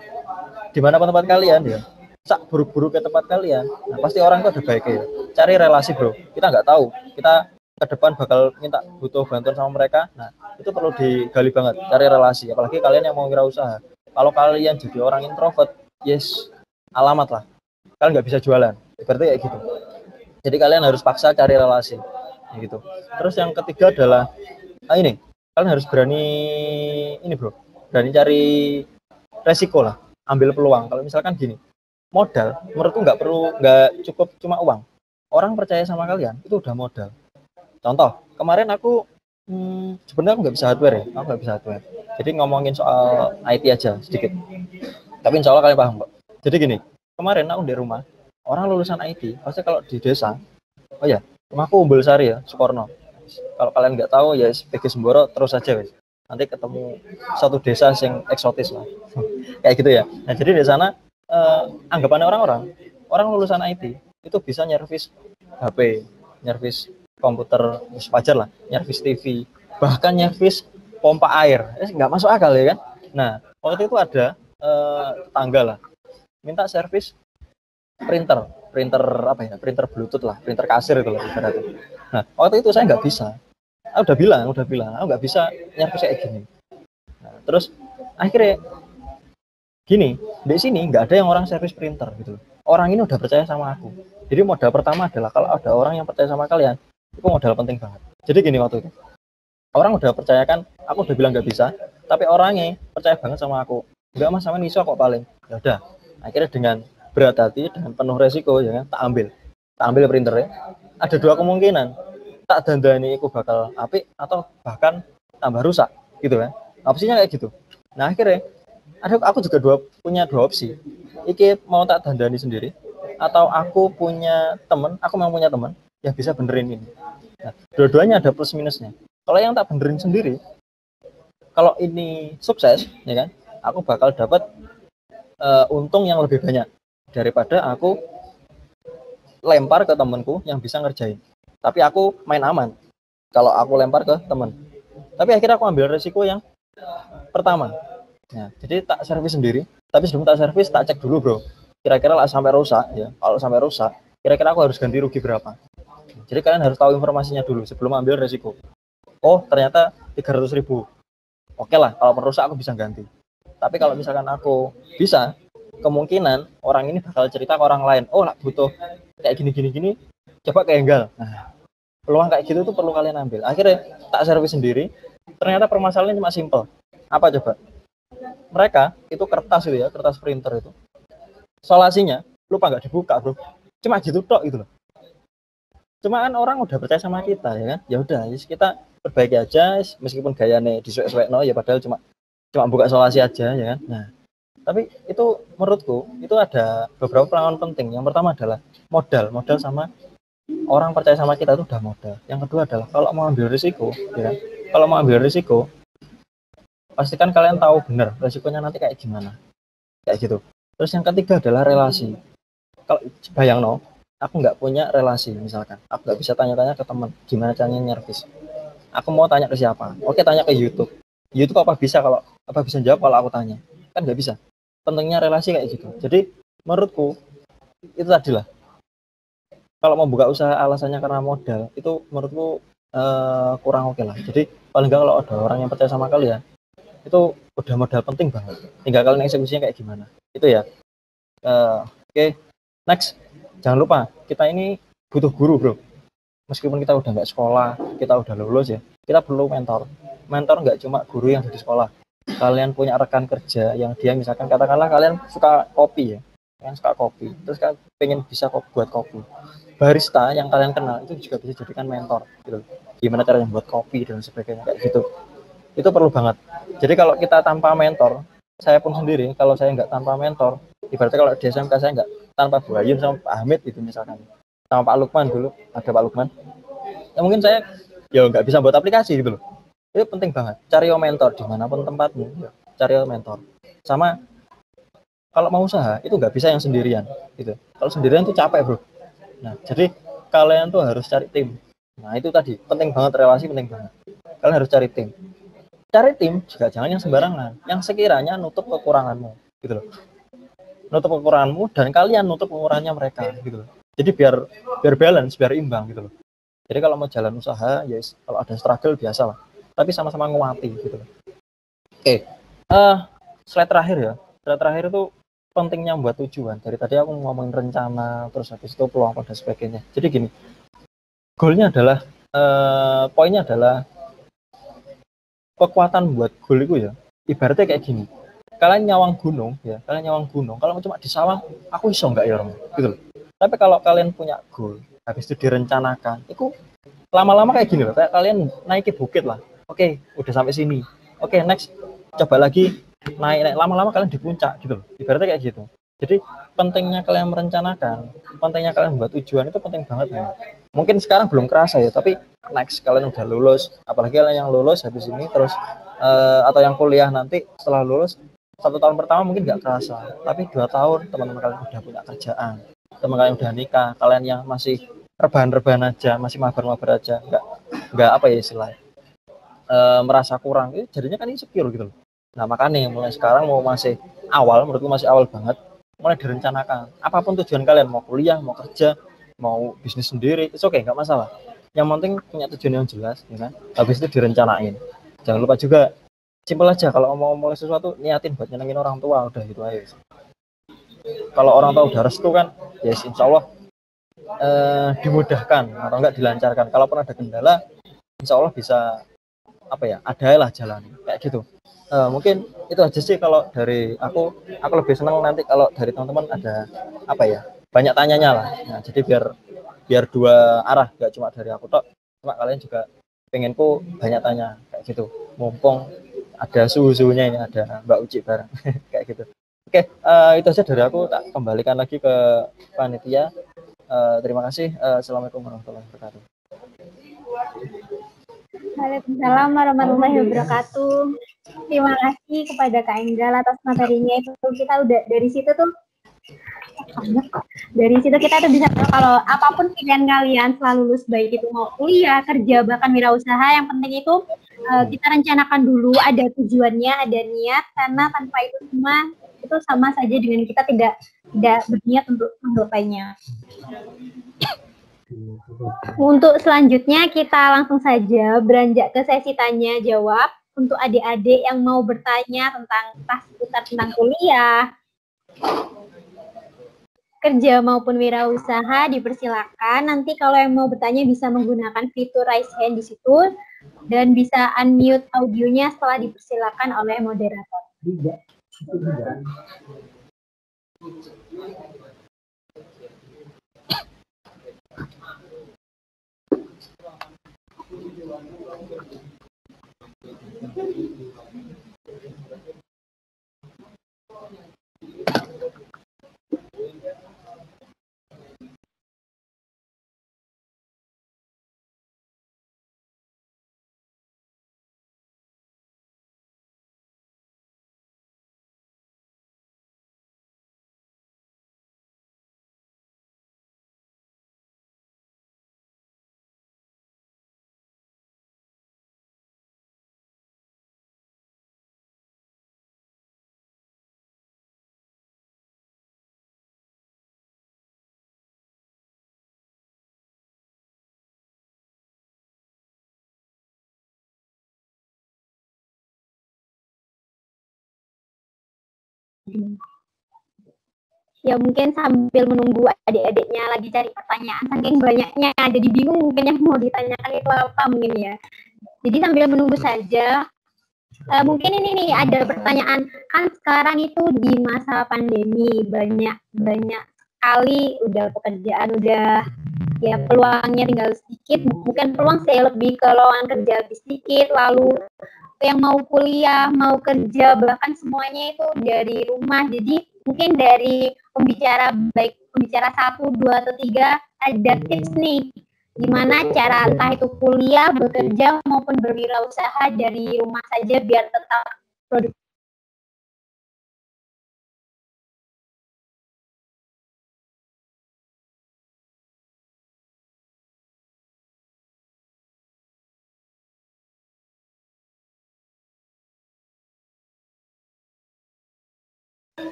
di mana tempat kalian ya. Sak buruk-buruk ke tempat kalian. Nah, pasti orang itu ada baiknya ya. Cari relasi, Bro. Kita nggak tahu. Kita ke depan bakal butuh bantuan sama mereka. Nah, itu perlu digali banget, cari relasi. Apalagi kalian yang mau wirausaha. Kalau kalian jadi orang introvert, yes, alamat lah. Kalian nggak bisa jualan. Berarti kayak gitu. Jadi kalian harus paksa cari relasi. Gitu. Terus yang ketiga adalah, ini, kalian harus berani, ini bro, berani cari resiko lah. Ambil peluang. Kalau misalkan gini, modal, menurutku nggak cukup cuma uang. Orang percaya sama kalian, itu udah modal. Contoh, kemarin aku sebenarnya aku nggak bisa hardware. Jadi ngomongin soal IT aja sedikit. Tapi insya Allah kalian paham kok. Jadi gini, kemarin aku di rumah, orang lulusan IT, pasti kalau di desa, oh ya, rumahku Umbul Sari ya, Sukorno. Kalau kalian nggak tahu ya PG Semboro terus aja wes. Nanti ketemu satu desa yang eksotis lah. Kayak gitu ya. Nah jadi di sana anggapannya orang lulusan IT itu bisa nyervis HP, nyervis komputer, wajar lah, nyervis TV, bahkan nyervis pompa air. Nggak masuk akal ya kan. Nah waktu itu ada tetangga lah minta servis printer apa ya, printer bluetooth lah, printer kasir itu lah ibaratnya. Nah waktu itu saya nggak bisa, aku udah bilang aku nggak bisa nyervis kayak gini. Nah, terus akhirnya gini, di sini nggak ada yang orang servis printer gitu. Orang ini udah percaya sama aku. Jadi modal pertama adalah kalau ada orang yang percaya sama kalian, itu modal penting banget. Jadi gini waktu itu, orang udah percayakan, aku udah bilang nggak bisa, tapi orangnya percaya banget sama aku. Nggak mas, sama iso kok paling. Ya udah, akhirnya dengan berat hati, dengan penuh resiko ya kan, tak ambil printernya. Ada dua kemungkinan, tak dandani aku bakal apik atau bahkan tambah rusak gitu kan. Opsinya kayak gitu. Nah akhirnya aku juga punya dua opsi. Iki mau tak dandani sendiri atau aku memang punya teman yang bisa benerin ini. Nah, dua-duanya ada plus minusnya. Kalau yang tak benerin sendiri, kalau ini sukses ya kan, aku bakal dapat untung yang lebih banyak daripada aku lempar ke temanku yang bisa ngerjain. Tapi aku main aman kalau aku lempar ke teman. Tapi akhirnya aku ambil resiko yang pertama. Nah, jadi tak servis sendiri. Tapi sebelum tak servis, tak cek dulu bro. Kira-kira lah sampai rusak ya. Kalau sampai rusak, kira-kira aku harus ganti rugi berapa. Jadi kalian harus tahu informasinya dulu sebelum ambil resiko. Oh ternyata 300.000. Oke lah, kalau merusak aku bisa ganti. Tapi kalau misalkan aku bisa, kemungkinan orang ini bakal cerita ke orang lain. Oh lah butuh kayak gini. Coba kayak enggal. Nah, peluang kayak gitu tuh perlu kalian ambil. Akhirnya tak servis sendiri. Ternyata permasalahannya cuma simpel. Apa coba? Mereka itu kertas itu ya, kertas printer itu. Solasinya lupa nggak dibuka, bro. Cuma gitu tok gitu loh. Cuma kan orang udah percaya sama kita ya kan. Ya udah, kita perbaiki aja meskipun gayanya disuek-suekno ya padahal cuma buka solasi aja ya kan. Nah, tapi itu menurutku itu ada beberapa perangan penting. Yang pertama adalah modal sama orang percaya sama kita itu udah modal. Yang kedua adalah kalau mau ambil risiko, ya kan? Kalau mau ambil risiko, pastikan kalian tahu benar risikonya nanti kayak gimana, kayak gitu. Terus yang ketiga adalah relasi. Kalau bayang aku nggak punya relasi misalkan, aku nggak bisa tanya-tanya ke teman gimana caranya nyervis. Aku mau tanya ke siapa? Oke, tanya ke YouTube. YouTube apa bisa jawab kalau aku tanya? Kan nggak bisa. Pentingnya relasi kayak gitu. Jadi menurutku itu tadilah. Kalau mau buka usaha alasannya karena modal, itu menurutku kurang oke lah. Jadi paling nggak kalau ada orang yang percaya sama kalian, itu udah modal penting banget. Tinggal kalian eksekusinya kayak gimana. Itu ya. Oke. Next. Jangan lupa, kita ini butuh guru, bro. Meskipun kita udah nggak sekolah, kita udah lulus ya, kita perlu mentor. Mentor nggak cuma guru yang di sekolah. Kalian punya rekan kerja yang dia misalkan katakanlah kalian suka kopi ya, kalian suka kopi, terus kalian pengen bisa buat kopi. Barista yang kalian kenal itu juga bisa jadikan mentor, gitu. Gimana caranya buat kopi dan sebagainya kayak gitu. Itu perlu banget. Jadi kalau kita tanpa mentor, saya pun sendiri kalau saya nggak tanpa mentor, ibaratnya kalau di SMK saya nggak tanpa Bu Ayun sama Pak Hamid gitu misalkan, sama Pak Lukman dulu, ada Pak Lukman, ya mungkin saya ya nggak bisa buat aplikasi gitu loh. Itu penting banget, cari mentor dimanapun tempatmu, cari mentor. Sama kalau mau usaha itu nggak bisa yang sendirian gitu, kalau sendirian tuh capek, bro. Nah, jadi kalian tuh harus cari tim. Nah, itu tadi penting banget, relasi penting banget. Kalian harus cari tim. Cari tim juga jangan yang sembarangan, yang sekiranya nutup kekuranganmu gitu loh. Nutup kekuranganmu dan kalian nutup kekurangannya mereka gitu loh. Jadi biar balance, biar imbang gitu loh. Jadi kalau mau jalan usaha, yes, kalau ada struggle biasa lah. Tapi sama-sama nguati gitu loh. Oke. Slide terakhir ya. Slide terakhir itu pentingnya membuat tujuan. Dari tadi aku ngomongin rencana, terus habis itu peluang dan sebagainya. Jadi gini. Goalnya adalah poinnya adalah kekuatan buat goal itu ya. Ibaratnya kayak gini. Kalian nyawang gunung ya, kalau cuma di sawang aku iso nggak ya gitu loh. Tapi kalau kalian punya goal, habis itu direncanakan, itu lama-lama kayak gini loh, kayak kalian naiki bukit lah. Oke, udah sampai sini. Oke, next coba lagi naik, lama-lama kalian di puncak gitu loh. Ibaratnya kayak gitu. Jadi pentingnya kalian merencanakan, pentingnya kalian buat tujuan itu penting banget ya. Mungkin sekarang belum kerasa ya, tapi next kalian udah lulus, apalagi kalian yang lulus habis ini terus atau yang kuliah nanti setelah lulus, 1 tahun pertama mungkin nggak kerasa, tapi 2 tahun teman-teman kalian udah punya kerjaan, teman kalian udah nikah, kalian yang masih rebahan-rebahan aja, masih mabar-mabar aja, nggak apa ya istilahnya, merasa kurang, itu jadinya kan insecure gitu loh. Nah makanya mulai sekarang mau masih awal, menurutku masih awal banget, mulai direncanakan. Apapun tujuan kalian, mau kuliah, mau kerja, mau bisnis sendiri, itu oke, nggak masalah. Yang penting punya tujuan yang jelas, ya kan? Habis itu direncanain. Jangan lupa juga, simpel aja kalau mau mulai sesuatu, niatin buat nyenengin orang tua, udah gitu aja. Kalau orang tua udah restu kan, ya yes, insya Allah dimudahkan atau enggak dilancarkan. Kalaupun ada kendala, insya Allah bisa adalah jalan kayak gitu. Mungkin itu aja sih kalau dari aku lebih senang nanti kalau dari teman-teman ada banyak tanyanya lah. Nah, jadi biar dua arah, nggak cuma dari aku tok, cuma kalian juga pengenku banyak tanya kayak gitu. Mumpung ada suhu-suhunya ini, ada Mbak Uci bareng kayak gitu. Oke, itu aja dari aku, tak kembalikan lagi ke panitia. Terima kasih. Assalamualaikum warahmatullahi wabarakatuh. Waalaikumsalam warahmatullahi wabarakatuh. Terima kasih kepada Kak Enggal atas materinya. Itu kita udah dari situ kita tuh bisa tahu kalau apapun pilihan kalian setelah lulus, baik itu mau kuliah, kerja, bahkan wirausaha, yang penting itu kita rencanakan dulu, ada tujuannya, ada niat, karena tanpa itu semua itu sama saja dengan kita tidak berniat untuk menggapainya. Untuk selanjutnya kita langsung saja beranjak ke sesi tanya jawab untuk adik-adik yang mau bertanya seputar tentang kuliah, kerja maupun wirausaha, dipersilakan. Nanti kalau yang mau bertanya bisa menggunakan fitur raise hand di situ. dan bisa unmute audionya setelah dipersilakan oleh moderator. Ya mungkin sambil menunggu adik-adiknya lagi cari pertanyaan, saking banyaknya jadi bingung mungkin yang mau ditanyakan itu apa mungkin ya. Jadi sambil menunggu saja, mungkin ini nih ada pertanyaan, kan sekarang itu di masa pandemi banyak kali udah pekerjaan udah ya peluangnya tinggal sedikit, bukan peluang sih, lebih ke lowongan kerja lebih sedikit, lalu yang mau kuliah, mau kerja, bahkan semuanya itu dari rumah. Jadi mungkin dari pembicara, baik pembicara 1, 2, atau 3, ada tips nih, gimana cara entah itu kuliah, bekerja, maupun berwirausaha dari rumah saja biar tetap produktif.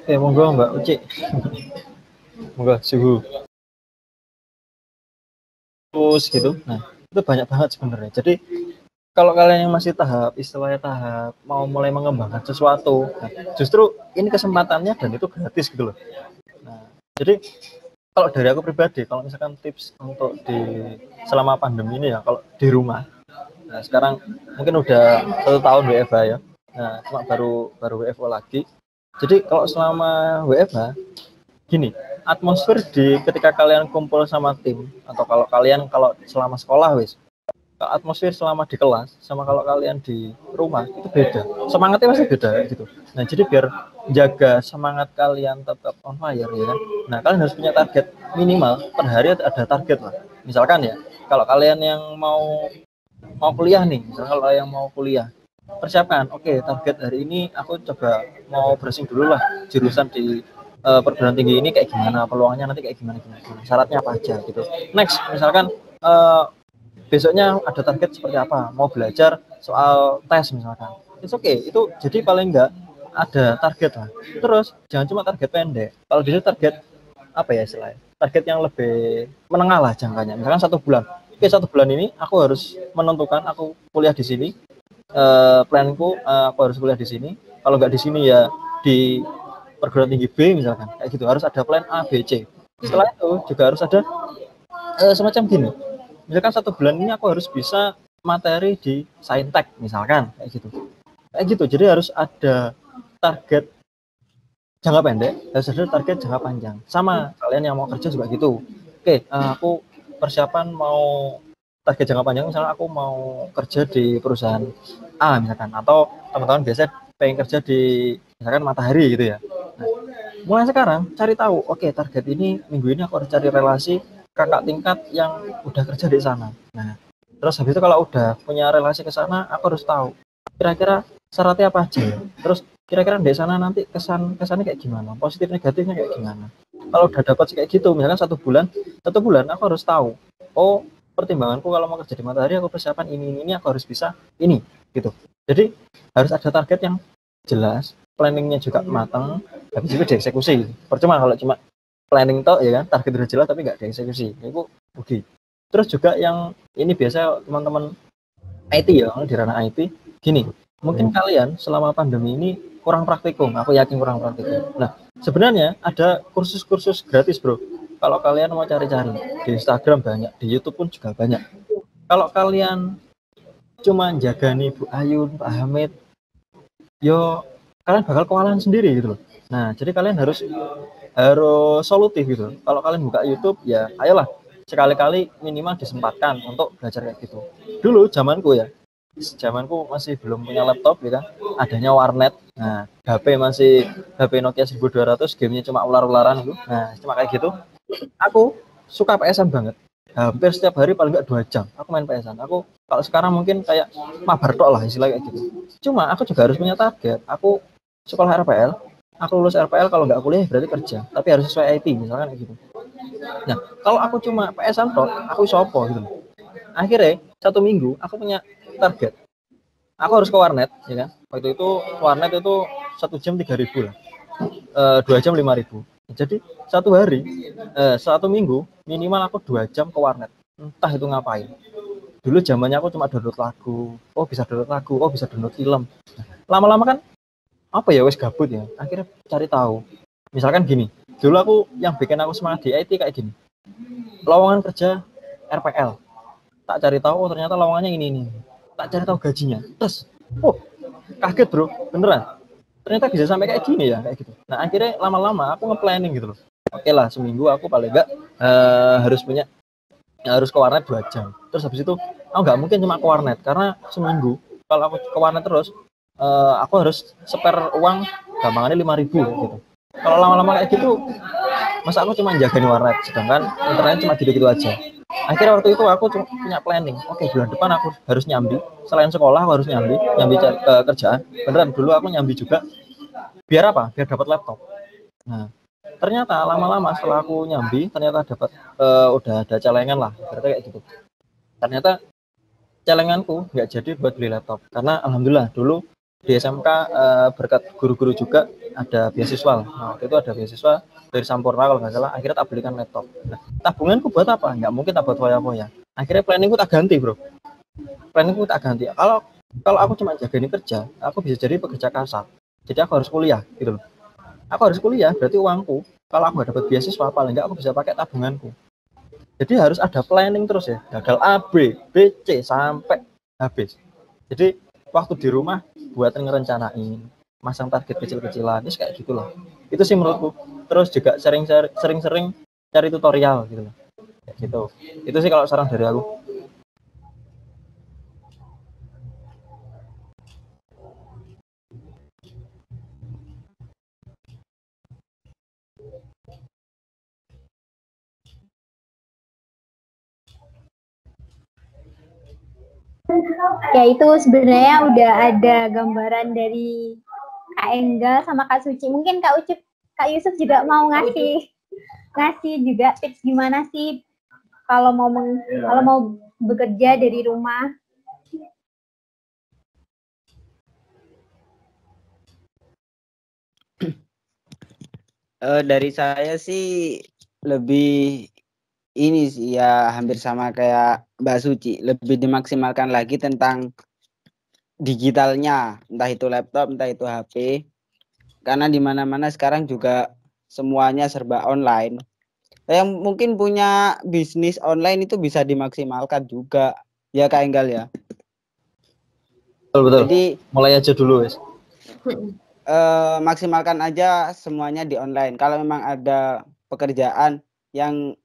Monggo Mbak Uci. Monggo suhu. Terus gitu. Nah, itu banyak banget sebenarnya. Jadi kalau kalian yang masih istilahnya tahap mau mulai mengembangkan sesuatu, nah, justru ini kesempatannya dan itu gratis gitu loh. Nah, jadi kalau dari aku pribadi, kalau misalkan tips untuk selama pandemi ini ya, kalau di rumah, nah sekarang mungkin udah 1 tahun WFH ya, nah cuma baru WFO lagi. Jadi kalau selama WFH, gini, atmosfer ketika kalian kumpul sama tim, atau kalau selama sekolah atmosfer selama di kelas sama kalau kalian di rumah itu beda, semangatnya pasti beda gitu. Nah jadi biar jaga semangat kalian tetap on fire ya, nah kalian harus punya target minimal per hari, ada target lah. Misalkan ya, kalau kalian yang mau kuliah nih, misalkan kalau yang mau kuliah, persiapkan, oke, target hari ini aku coba mau browsing dulu lah jurusan di perguruan tinggi ini kayak gimana, peluangnya nanti kayak gimana, syaratnya apa aja gitu. Next, misalkan besoknya ada target seperti apa, mau belajar soal tes misalkan, it's okay, itu jadi paling enggak ada target lah. Terus jangan cuma target pendek, kalau bisa target apa ya istilahnya, target yang lebih menengah lah jangkanya, misalkan 1 bulan. Oke, 1 bulan ini aku harus menentukan aku kuliah di sini, planku aku harus kuliah di sini, kalau nggak di sini ya di perguruan tinggi B misalkan, kayak gitu. Harus ada plan A, B, C. Setelah itu juga harus ada semacam gini, misalkan 1 bulan ini aku harus bisa materi di Saintek misalkan, kayak gitu. Jadi harus ada target jangka pendek, harus ada target jangka panjang. Sama kalian yang mau kerja juga gitu. Oke, aku persiapan mau target jangka panjang, misalnya aku mau kerja di perusahaan A misalkan, atau teman-teman biasa pengen kerja di misalkan Matahari gitu ya. Nah, mulai sekarang cari tahu, oke, target ini minggu ini aku harus cari relasi kakak tingkat yang udah kerja di sana. Nah, terus habis itu kalau udah punya relasi ke sana, aku harus tahu kira-kira syaratnya apa aja. Terus kira-kira di sana nanti kesannya kayak gimana, positif negatifnya kayak gimana. Kalau udah dapat kayak gitu, misalkan 1 bulan aku harus tahu, oh pertimbanganku kalau mau kerja di Matahari, aku persiapan ini aku harus bisa ini gitu. Jadi harus ada target yang jelas, planningnya juga matang, habis itu dieksekusi. Percuma kalau cuma planning toh ya kan, target udah jelas tapi nggak dieksekusi, itu oke. Terus juga yang ini biasa teman-teman IT ya, di ranah IT gini, mungkin kalian selama pandemi ini kurang praktikum, aku yakin kurang praktikum. Nah sebenarnya ada kursus-kursus gratis bro, kalau kalian mau cari-cari di Instagram banyak, di YouTube pun juga banyak. Kalau kalian cuma jaga nih Bu Ayun, Pak Hamid, yo kalian bakal kewalahan sendiri gitu loh. Nah, jadi kalian harus solutif gitu. Kalau kalian buka YouTube, ya ayolah sekali-kali minimal disempatkan untuk belajar kayak gitu. Dulu zamanku masih belum punya laptop ya kan, adanya warnet. Nah, HP Nokia 1200, gamenya cuma ular-ularan gitu. Nah, cuma kayak gitu. Aku suka PS-an banget. Hampir setiap hari paling nggak 2 jam aku main PS-an. Aku kalau sekarang mungkin kayak mabar tok lah istilah kayak gitu. Cuma aku juga harus punya target. Aku sekolah RPL, aku lulus RPL, kalau nggak kuliah berarti kerja, tapi harus sesuai IT misalkan kayak gitu. Nah, kalau aku cuma PS-an tok, aku sopo gitu. Akhirnya 1 minggu aku punya target. Aku harus ke warnet, ya kan? Waktu itu warnet itu 1 jam 3.000 lah. 2 jam 5.000. Jadi 1 minggu minimal aku 2 jam ke warnet. Entah itu ngapain. Dulu zamannya aku cuma download lagu. Oh bisa download lagu, oh bisa download film. Lama-lama kan apa ya wes gabut ya. Akhirnya cari tahu. Misalkan gini. Dulu aku yang bikin aku semangat di IT kayak gini. Lowongan kerja RPL. Tak cari tahu oh ternyata lowongannya ini. Tak cari tahu gajinya. Terus, kaget bro, beneran. Ternyata bisa sampai kayak gini ya, kayak gitu. Nah akhirnya lama-lama aku nge-planning gitu loh. Oke lah, seminggu aku paling enggak harus ke warnet 2 jam. Terus habis itu aku nggak mungkin cuma ke warnet karena seminggu kalau aku ke warnet terus aku harus spare uang gampangannya 5.000 gitu. Kalau lama-lama kayak gitu, masa aku cuma jagain warnet, sedangkan internet cuma gitu-gitu aja. Akhirnya waktu itu aku punya planning. Oke, bulan depan aku harus nyambi. Selain sekolah aku harus nyambi kerjaan. Beneran dulu aku nyambi juga. Biar apa? Biar dapat laptop. Nah, ternyata lama-lama setelah aku nyambi, ternyata dapat udah ada celengan lah. Berarti kayak gitu. Ternyata celenganku nggak jadi buat beli laptop. Karena alhamdulillah dulu di SMK berkat guru-guru juga ada beasiswa. Nah, waktu itu ada beasiswa dari Sampurna kalau nggak salah, akhirnya tak belikan laptop. Nah, tabunganku buat apa? Nggak mungkin tak buat foya-foya. Akhirnya planningku tak ganti bro. Planningku tak ganti. Kalau aku cuma jagain kerja, aku bisa jadi pekerja kasar. Jadi aku harus kuliah gitu loh. Aku harus kuliah, berarti uangku kalau aku nggak dapat beasiswa paling nggak aku bisa pakai tabunganku. Jadi harus ada planning terus ya. Gagal A, B, B, C sampai habis. Jadi waktu di rumah buat ngerencanain, masang target kecil-kecilan, kayak gitulah. Itu sih menurutku. Terus juga sering-sering cari tutorial gitu loh. Kayak gitu. Itu sih kalau saran dari aku. Ya itu sebenarnya udah ada gambaran dari Kak Enggal sama Kak Suci. Mungkin Kak Yusuf juga mau ngasih juga tips gimana sih kalau mau bekerja dari rumah. Dari saya sih lebih ini sih ya hampir sama kayak Mbak Suci, lebih dimaksimalkan lagi tentang digitalnya, entah itu laptop, entah itu HP. Karena di mana-mana sekarang juga semuanya serba online. Yang mungkin punya bisnis online itu bisa dimaksimalkan juga. Ya Kak Enggal ya. Betul. Jadi mulai aja dulu guys. Maksimalkan aja semuanya di online. Kalau memang ada pekerjaan yang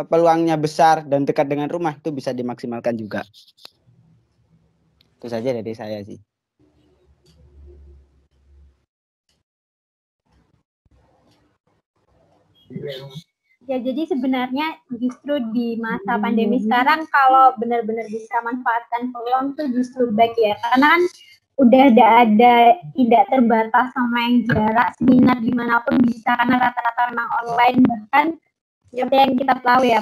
peluangnya besar dan dekat dengan rumah itu bisa dimaksimalkan juga. Itu saja dari saya sih. Ya jadi sebenarnya justru di masa pandemi sekarang kalau benar-benar bisa manfaatkan peluang tuh justru baik ya, karena kan udah tidak terbatas sama yang jarak, seminar dimanapun bisa karena rata-rata memang online. Bahkan seperti yang kita tahu ya,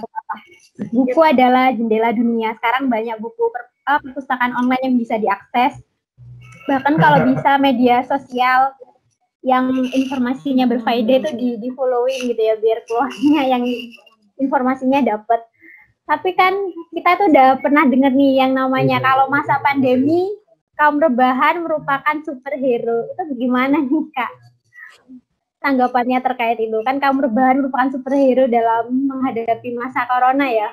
buku adalah jendela dunia. Sekarang banyak buku perpustakaan online yang bisa diakses. Bahkan kalau bisa media sosial yang informasinya berfaedah itu di following gitu ya, biar keluarnya yang informasinya dapat. Tapi kan kita tuh udah pernah dengar nih yang namanya kalau masa pandemi kaum rebahan merupakan superhero. Itu gimana nih Kak tanggapannya terkait itu? Kan kaum rebahan merupakan superhero dalam menghadapi masa corona ya.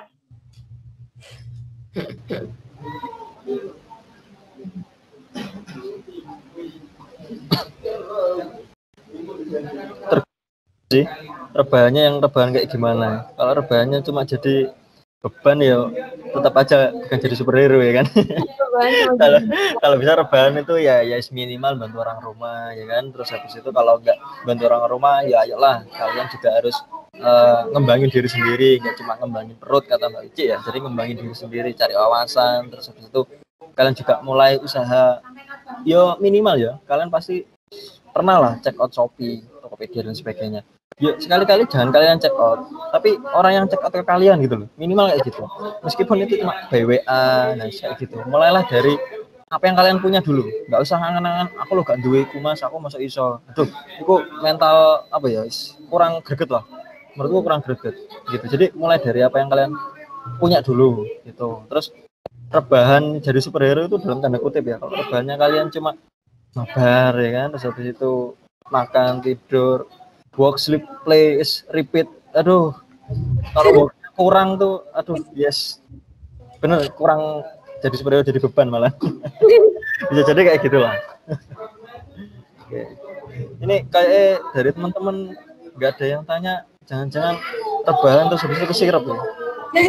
Sih rebahannya yang rebahan kayak gimana. Kalau rebahannya cuma jadi beban ya tetap aja bukan jadi superhero ya kan. kalau bisa rebahan itu ya minimal bantu orang rumah ya kan. Terus habis itu kalau nggak bantu orang rumah ya ayolah kalian juga harus ngembangin diri sendiri, nggak cuma ngembangin perut kata Mbak Ici ya. Jadi ngembangin diri sendiri, cari wawasan. Terus habis itu kalian juga mulai usaha yo minimal ya kalian pasti pernah lah check out Shopee, Tokopedia dan sebagainya. Ya sekali-kali jangan kalian check out, tapi orang yang check out ke kalian gitu loh, minimal kayak gitu. Meskipun itu cuma by WA, nah kayak gitu. Mulailah dari apa yang kalian punya dulu, nggak usah angan-angan aku lo gak duwe mas, aku masuk iso. Aduh, itu mental apa ya, kurang greget lah. Menurutku kurang greget gitu. Jadi mulai dari apa yang kalian punya dulu gitu. Terus rebahan jadi superhero itu dalam tanda kutip ya. Kalau rebahannya kalian cuma mabar ya kan, terus habis itu makan tidur, work sleep play is repeat, aduh kalau kurang tuh aduh yes bener kurang jadi superhero, jadi beban malah. Bisa jadi kayak gitulah. Oke. Ini kayak dari teman-teman nggak ada yang tanya, jangan-jangan rebahan terus habis itu kesirap ya.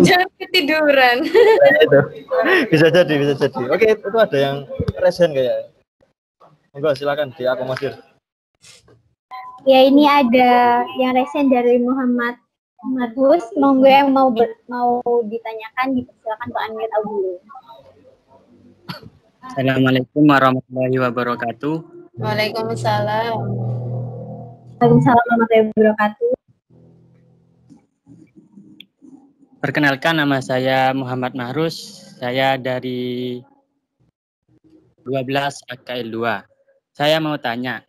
Jangan ketiduran. Itu bisa jadi. Oke, itu ada yang resen kayak. Monggo silakan diakomodir. Ya, ini ada yang resen dari Muhammad Marhus. Monggo yang mau ditanyakan dipersilakan Pak Anwar dulu. Assalamualaikum warahmatullahi wabarakatuh. Waalaikumsalam. Waalaikumsalam warahmatullahi wabarakatuh. Perkenalkan, nama saya Muhammad Mahrus. Saya dari 12 AKL 2. Saya mau tanya,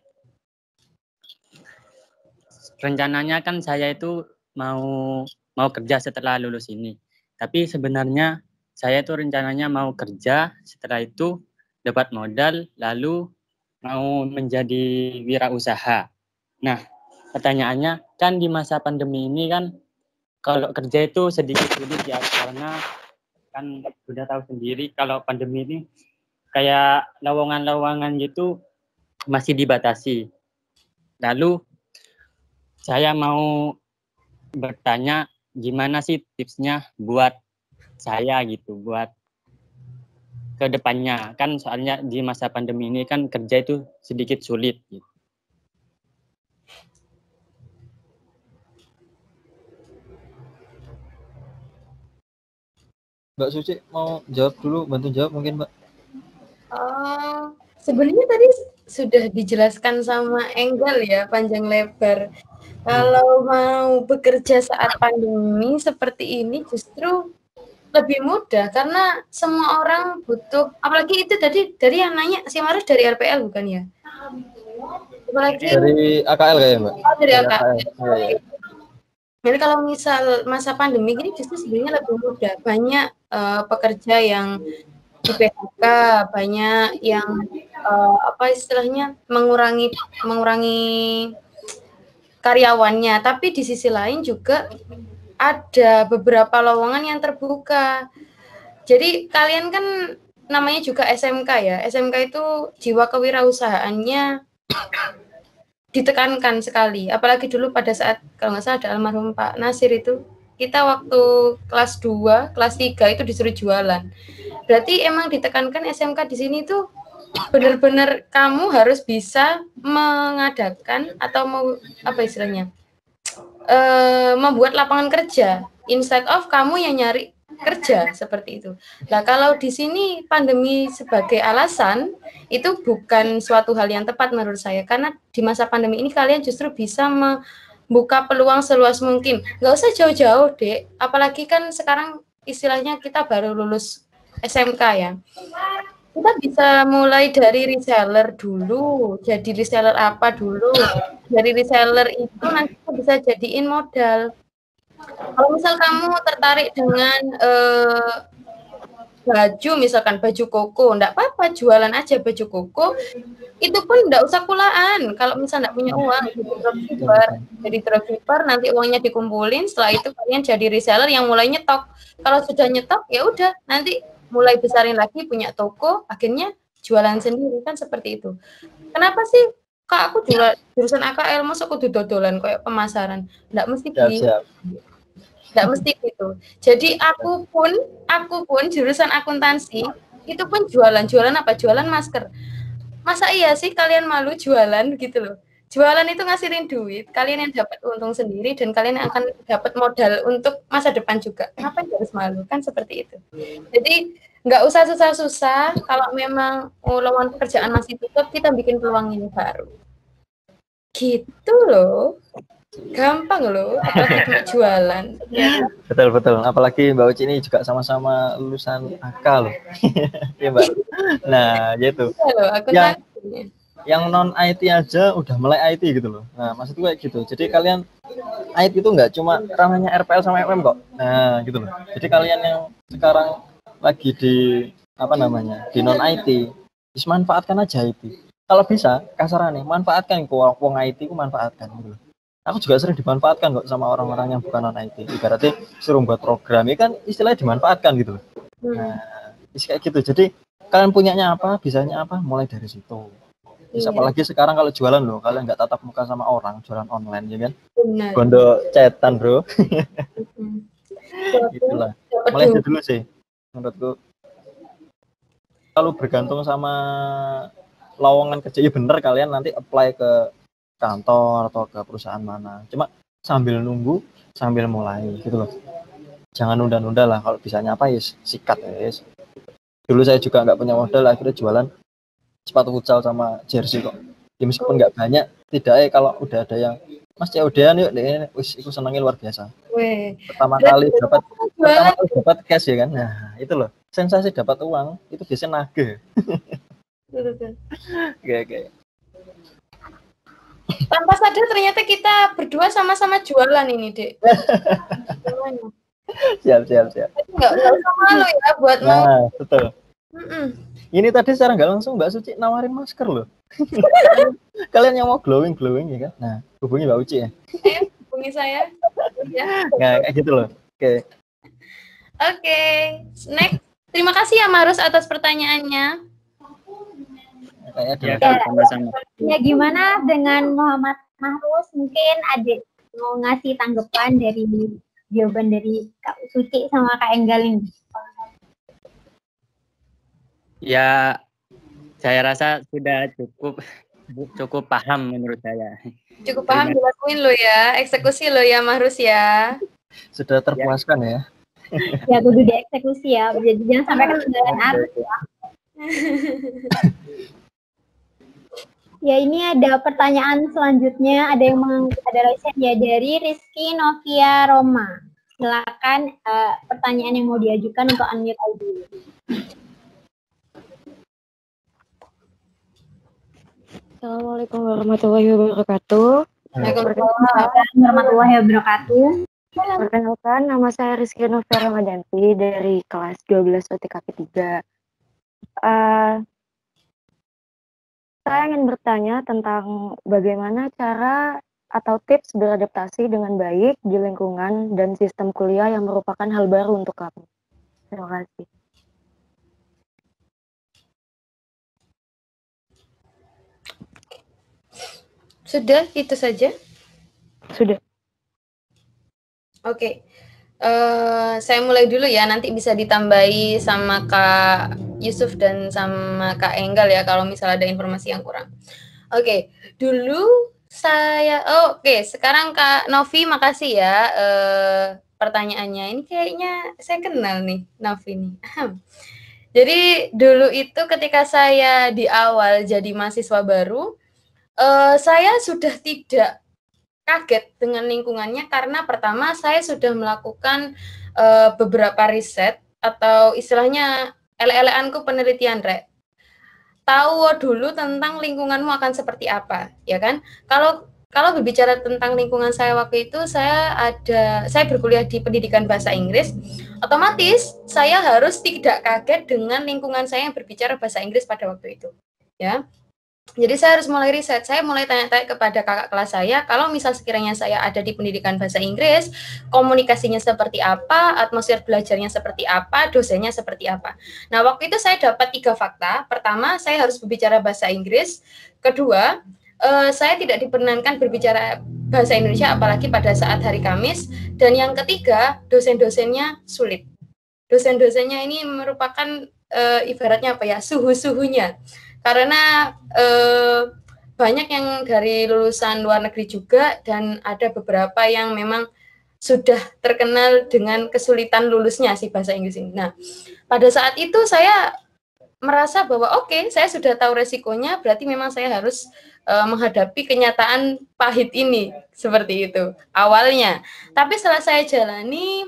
rencananya kan saya itu mau kerja setelah lulus ini. Tapi sebenarnya saya itu rencananya mau kerja, setelah itu dapat modal, lalu mau menjadi wirausaha. Nah, pertanyaannya kan di masa pandemi ini kan kalau kerja itu sedikit sulit ya, karena kan sudah tahu sendiri kalau pandemi ini kayak lowongan-lowongan gitu masih dibatasi. Lalu saya mau bertanya gimana sih tipsnya buat saya gitu, buat ke depannya. Kan soalnya di masa pandemi ini kan kerja itu sedikit sulit gitu. Mbak Suci mau jawab dulu, bantu jawab mungkin Mbak. Sebenarnya tadi sudah dijelaskan sama Enggal ya, panjang lebar. Kalau mau bekerja saat pandemi seperti ini justru lebih mudah karena semua orang butuh, apalagi itu tadi dari yang nanya si Marus dari RPL bukan ya? Apalagi dari AKL kayaknya Mbak. Oh, dari AKL. Ya. Jadi kalau misal masa pandemi ini justru sebenarnya lebih mudah. Banyak pekerja yang di PHK, banyak yang apa istilahnya mengurangi karyawannya, tapi di sisi lain juga ada beberapa lowongan yang terbuka. Jadi kalian kan namanya juga SMK ya. SMK itu jiwa kewirausahaannya ditekankan sekali. Apalagi dulu pada saat kalau nggak salah ada almarhum Pak Nasir itu, kita waktu kelas 2, kelas 3 itu disuruh jualan. Berarti emang ditekankan SMK di sini tuh benar-benar kamu harus bisa mengadakan atau apa istilahnya membuat lapangan kerja instead of kamu yang nyari kerja seperti itu. Nah kalau di sini pandemi sebagai alasan itu bukan suatu hal yang tepat menurut saya, karena di masa pandemi ini kalian justru bisa membuka peluang seluas mungkin. Nggak usah jauh-jauh dek, apalagi kan sekarang istilahnya kita baru lulus SMK ya. Kita bisa mulai dari reseller dulu, jadi reseller apa dulu. Dari reseller itu nanti kita bisa jadiin modal. Kalau misal kamu tertarik dengan baju, misalkan baju koko, enggak apa-apa, jualan aja baju koko, itu pun enggak usah kulaan. Kalau misal enggak punya uang, jadi dropshipper, nanti uangnya dikumpulin, setelah itu kalian jadi reseller yang mulai nyetok. Kalau sudah nyetok, ya udah, nanti mulai besarin lagi, punya toko, akhirnya jualan sendiri, kan seperti itu. Kenapa sih Kak, aku jurusan AKL, masa aku dodolan kayak pemasaran. Nggak mesti gitu. Nggak mesti gitu. Jadi aku pun jurusan akuntansi, itu pun jualan apa? Jualan masker. Masa iya sih kalian malu jualan gitu loh. Jualan itu ngasihin duit, kalian yang dapat untung sendiri dan kalian yang akan dapat modal untuk masa depan juga. Ngapain harus malu? Kan seperti itu. Jadi nggak usah susah-susah, kalau memang lowongan pekerjaan masih tutup, kita bikin peluang yang baru. Gitu loh. Gampang loh, apalagi cuma jualan. Betul. Apalagi Mbak Uci ini juga sama-sama lulusan AK loh. Iya Mbak. Nah, gitu. Yang non IT aja udah mulai IT gitu loh. Nah, maksudku kayak gitu. Jadi kalian IT itu nggak cuma ranahnya RPL sama MM kok. Nah, gitu loh. Jadi kalian yang sekarang lagi di di non IT, manfaatkan aja IT. Kalau bisa kasarannya manfaatkan wong IT ku manfaatkan gitu loh. Aku juga sering dimanfaatkan kok sama orang-orang yang bukan non IT. Ibaratnya suruh buat program, ya kan istilahnya dimanfaatkan gitu loh. Nah, kayak gitu. Jadi kalian punyanya apa, bisanya apa, mulai dari situ. Terus apalagi sekarang kalau jualan loh, kalian nggak tatap muka sama orang, jualan online ya kan? Benar. Gondo cetan bro. Itulah. Mulai dari dulu sih, menurutku. Kalau bergantung sama lowongan kerja, ya bener kalian nanti apply ke kantor atau ke perusahaan mana. Cuma sambil nunggu, sambil mulai gitu loh. Jangan nunda-nunda lah, kalau bisanya apa ya sikat ya. Dulu saya juga nggak punya modal, akhirnya jualan sepatu futsal sama jersey kok. Ya meskipun nggak banyak, tidaknya kalau udah ada yang Mas COD-an yuk, wis iku senengnya luar biasa. Pertama kali dapat cash ya kan. Nah, itu loh. Sensasi dapat uang itu biasanya nagih. Oke. Tanpa sadar ternyata kita berdua sama-sama jualan ini, Dek. Siap. Nggak usah malu ya buat mau. Betul. Ini tadi secara nggak langsung Mbak Suci nawarin masker loh. Kalian yang mau glowing ya kan? Nah, hubungi Mbak Uci ya. Hubungi saya. Nah, kayak gitu loh. Oke. Next. Terima kasih ya Marus atas pertanyaannya. Ya, gimana dengan Muhammad Mahrus? Mungkin adik mau ngasih tanggapan dari jawaban dari Kak Suci sama Kak Enggal ini. Ya, saya rasa sudah cukup paham menurut saya. Cukup paham dilakuin lo ya, eksekusi lo ya Mahrus ya. Sudah terpuaskan ya. Ya, kudu dieksekusi ya. Jadi jangan sampai ketinggalan arus ya. Ya, ini ada pertanyaan selanjutnya, ada raisen ya dari Rizky Novia Roma. Silakan pertanyaan yang mau diajukan untuk unmute audio. Assalamualaikum warahmatullahi wabarakatuh. Waalaikumsalam warahmatullahi wabarakatuh. Perkenalkan, nama saya Rizky Novia Ramadanti dari kelas 12 OTKP 3. Saya ingin bertanya tentang bagaimana cara atau tips beradaptasi dengan baik di lingkungan dan sistem kuliah yang merupakan hal baru untuk kamu. Terima kasih. Sudah, itu saja? Sudah. Oke. Saya mulai dulu ya, nanti bisa ditambahi sama Kak Yusuf dan sama Kak Enggal ya kalau misalnya ada informasi yang kurang. Oke, dulu saya sekarang Kak Novi makasih ya pertanyaannya. Ini kayaknya saya kenal nih Novi nih. Jadi dulu itu ketika saya di awal jadi mahasiswa baru, saya sudah tidak kaget dengan lingkungannya karena pertama saya sudah melakukan beberapa riset atau istilahnya ele-eleanku penelitian tahu dulu tentang lingkunganmu akan seperti apa, ya kan? Kalau berbicara tentang lingkungan saya waktu itu, saya berkuliah di pendidikan bahasa Inggris, otomatis saya harus tidak kaget dengan lingkungan saya yang berbicara bahasa Inggris pada waktu itu, ya. Jadi saya harus mulai riset, saya mulai tanya-tanya kepada kakak kelas saya, kalau misal sekiranya saya ada di pendidikan bahasa Inggris, komunikasinya seperti apa, atmosfer belajarnya seperti apa, dosennya seperti apa. Nah, waktu itu saya dapat 3 fakta. Pertama, saya harus berbicara bahasa Inggris. Kedua, saya tidak diperkenankan berbicara bahasa Indonesia apalagi pada saat hari Kamis. Dan yang ketiga, dosen-dosennya sulit. Dosen-dosennya ini merupakan ibaratnya apa ya, suhu-suhunya. Karena banyak yang dari lulusan luar negeri juga, dan ada beberapa yang memang sudah terkenal dengan kesulitan lulusnya si bahasa Inggris ini. Nah, pada saat itu saya merasa bahwa oke, saya sudah tahu resikonya, berarti memang saya harus menghadapi kenyataan pahit ini, seperti itu awalnya. Tapi setelah saya jalani,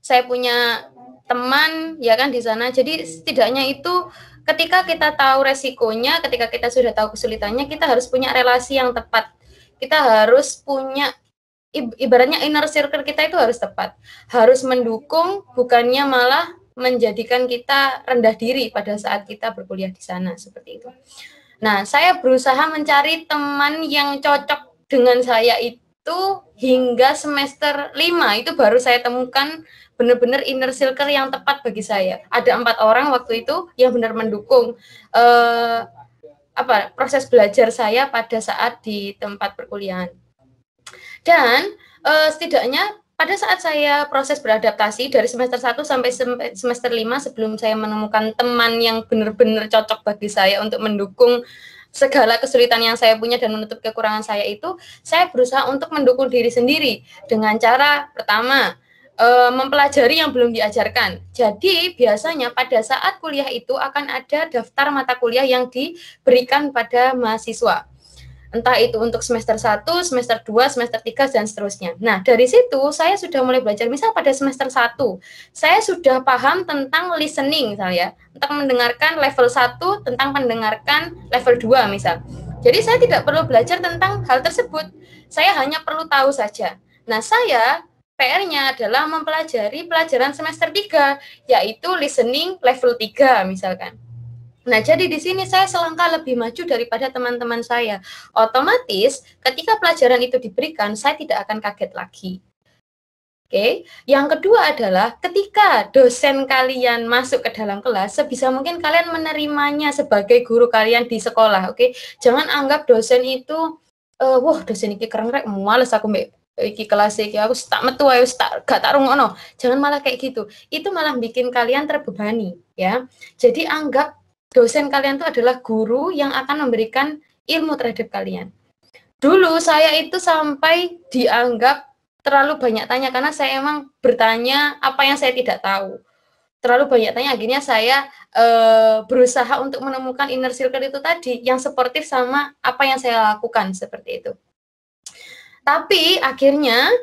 saya punya teman ya kan di sana, jadi setidaknya itu ketika kita tahu resikonya, ketika kita sudah tahu kesulitannya, kita harus punya relasi yang tepat. Kita harus punya, ibaratnya inner circle kita itu harus tepat. Harus mendukung, bukannya malah menjadikan kita rendah diri pada saat kita berkuliah di sana, seperti itu. Nah, saya berusaha mencari teman yang cocok dengan saya itu hingga semester 5, itu baru saya temukan benar-benar inner circle yang tepat bagi saya. Ada 4 orang waktu itu yang benar mendukung proses belajar saya pada saat di tempat perkuliahan. Dan setidaknya pada saat saya proses beradaptasi dari semester 1 sampai semester 5, sebelum saya menemukan teman yang benar-benar cocok bagi saya untuk mendukung segala kesulitan yang saya punya dan menutup kekurangan saya itu, saya berusaha untuk mendukung diri sendiri dengan cara pertama, mempelajari yang belum diajarkan. Jadi biasanya pada saat kuliah itu akan ada daftar mata kuliah yang diberikan pada mahasiswa. Entah itu untuk semester 1, semester 2, semester 3, dan seterusnya. Nah, dari situ saya sudah mulai belajar. Misal pada semester 1, saya sudah paham tentang listening misalnya, tentang mendengarkan level 1, tentang mendengarkan level 2 misal. Jadi saya tidak perlu belajar tentang hal tersebut. Saya hanya perlu tahu saja. Nah, saya PR-nya adalah mempelajari pelajaran semester 3, yaitu listening level 3 misalkan. Nah, jadi di sini saya selangkah lebih maju daripada teman-teman saya. Otomatis ketika pelajaran itu diberikan, saya tidak akan kaget lagi. Oke. Yang kedua adalah ketika dosen kalian masuk ke dalam kelas, sebisa mungkin kalian menerimanya sebagai guru kalian di sekolah. Oke. Jangan anggap dosen itu wah, dosen iki keren rek, males aku mbek iki kelas iki, aku tak metu ayo gak tak rungokno. Jangan malah kayak gitu. Itu malah bikin kalian terbebani, ya. Jadi anggap dosen kalian itu adalah guru yang akan memberikan ilmu terhadap kalian. Dulu saya itu sampai dianggap terlalu banyak tanya, karena saya emang bertanya apa yang saya tidak tahu. Terlalu banyak tanya, akhirnya saya berusaha untuk menemukan inner circle itu tadi, yang suportif sama apa yang saya lakukan, seperti itu. Tapi akhirnya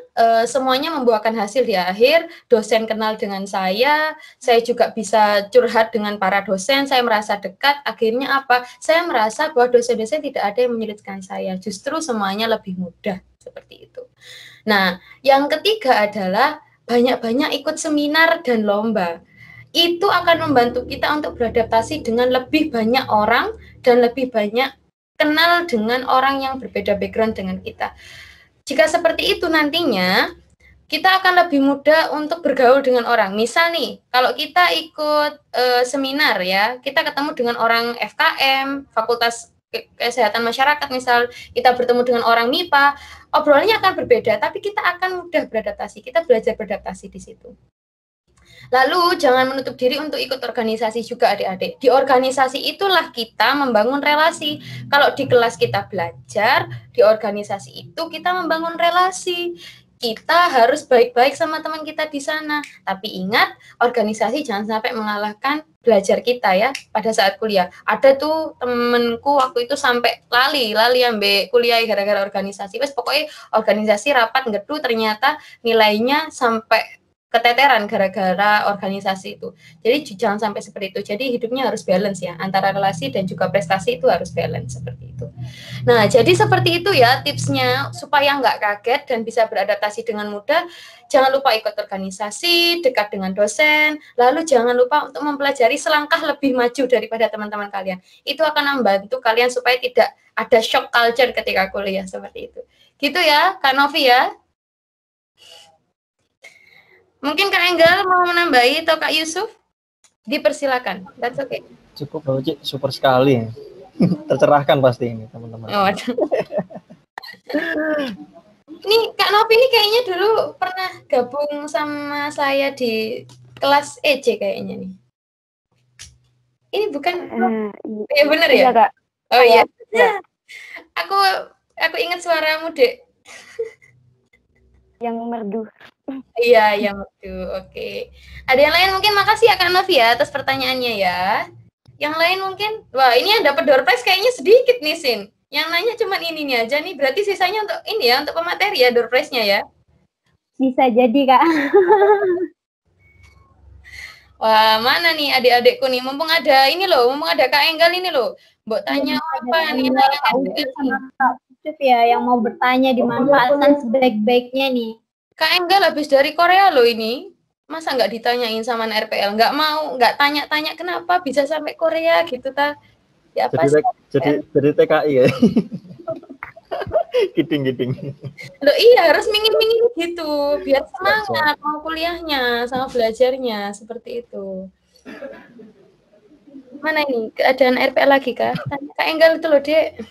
semuanya membuahkan hasil di akhir. Dosen kenal dengan saya juga bisa curhat dengan para dosen, saya merasa dekat. Akhirnya apa? Saya merasa bahwa dosen-dosen tidak ada yang menyulitkan saya, justru semuanya lebih mudah, seperti itu. Nah, yang ketiga adalah banyak-banyak ikut seminar dan lomba. Itu akan membantu kita untuk beradaptasi dengan lebih banyak orang dan lebih banyak kenal dengan orang yang berbeda background dengan kita. Jika seperti itu nantinya, kita akan lebih mudah untuk bergaul dengan orang. Misal nih, kalau kita ikut seminar ya, kita ketemu dengan orang FKM, Fakultas Kesehatan Masyarakat misal, kita bertemu dengan orang MIPA, obrolannya akan berbeda, tapi kita akan mudah beradaptasi, kita belajar beradaptasi di situ. Lalu jangan menutup diri untuk ikut organisasi juga adik-adik. Di organisasi itulah kita membangun relasi. Kalau di kelas kita belajar, di organisasi itu kita membangun relasi. Kita harus baik-baik sama teman kita di sana. Tapi ingat, organisasi jangan sampai mengalahkan belajar kita ya pada saat kuliah. Ada tuh temenku waktu itu sampai lali ambek kuliah gara-gara organisasi. Wes pokoknya organisasi rapat ngedu ternyata nilainya sampai keteteran gara-gara organisasi itu. Jadi jangan sampai seperti itu. Jadi hidupnya harus balance ya, antara relasi dan juga prestasi itu harus balance seperti itu. Nah, jadi seperti itu ya tipsnya supaya nggak kaget dan bisa beradaptasi dengan mudah. Jangan lupa ikut organisasi, dekat dengan dosen, lalu jangan lupa untuk mempelajari selangkah lebih maju daripada teman-teman kalian. Itu akan membantu kalian supaya tidak ada shock culture ketika kuliah seperti itu. Gitu ya, Kak Novi ya. Mungkin Kak Enggal mau menambahi atau Kak Yusuf? Dipersilakan. That's okay. Cukup Mbak Uci, super sekali. Tercerahkan pasti ini teman-teman. Oh, ini Kak Novi ini kayaknya dulu pernah gabung sama saya di kelas EJ kayaknya nih. Ini bukan? Ya benar ya? Iya, Kak. Oh iya. Ya. Aku ingat suaramu, Dek. Yang merdu. Iya, yang merdu. Oke. Ada yang lain mungkin? Makasih ya Kak Novi ya atas pertanyaannya ya. Yang lain mungkin? Wah, ini yang dapat door prize kayaknya sedikit nih, Sin. Yang nanya cuma ini aja nih. Berarti sisanya untuk ini ya, untuk pemateri ya door prize-nya ya. Bisa jadi, Kak. Wah, mana nih adik-adikku nih? Mumpung ada ini loh, mumpung ada Kak Enggal ini loh. Mbok tanya apa nih? Kak Ucup sama Kak Ucup ya yang mau bertanya dimanfaatkan sebaik-baiknya nih. Kak Enggal habis dari Korea loh ini. Masa nggak ditanyain sama RPL? Nggak mau, nggak tanya-tanya kenapa bisa sampai Korea gitu ta? Ya pasti. Jadi TKI ya. Giting. Loh iya, harus mingin-mingin gitu biar semangat mau kuliahnya sama belajarnya seperti itu. Mana ini keadaan RPL lagi Kak? Tanya Kak Enggal itu loh, Dek.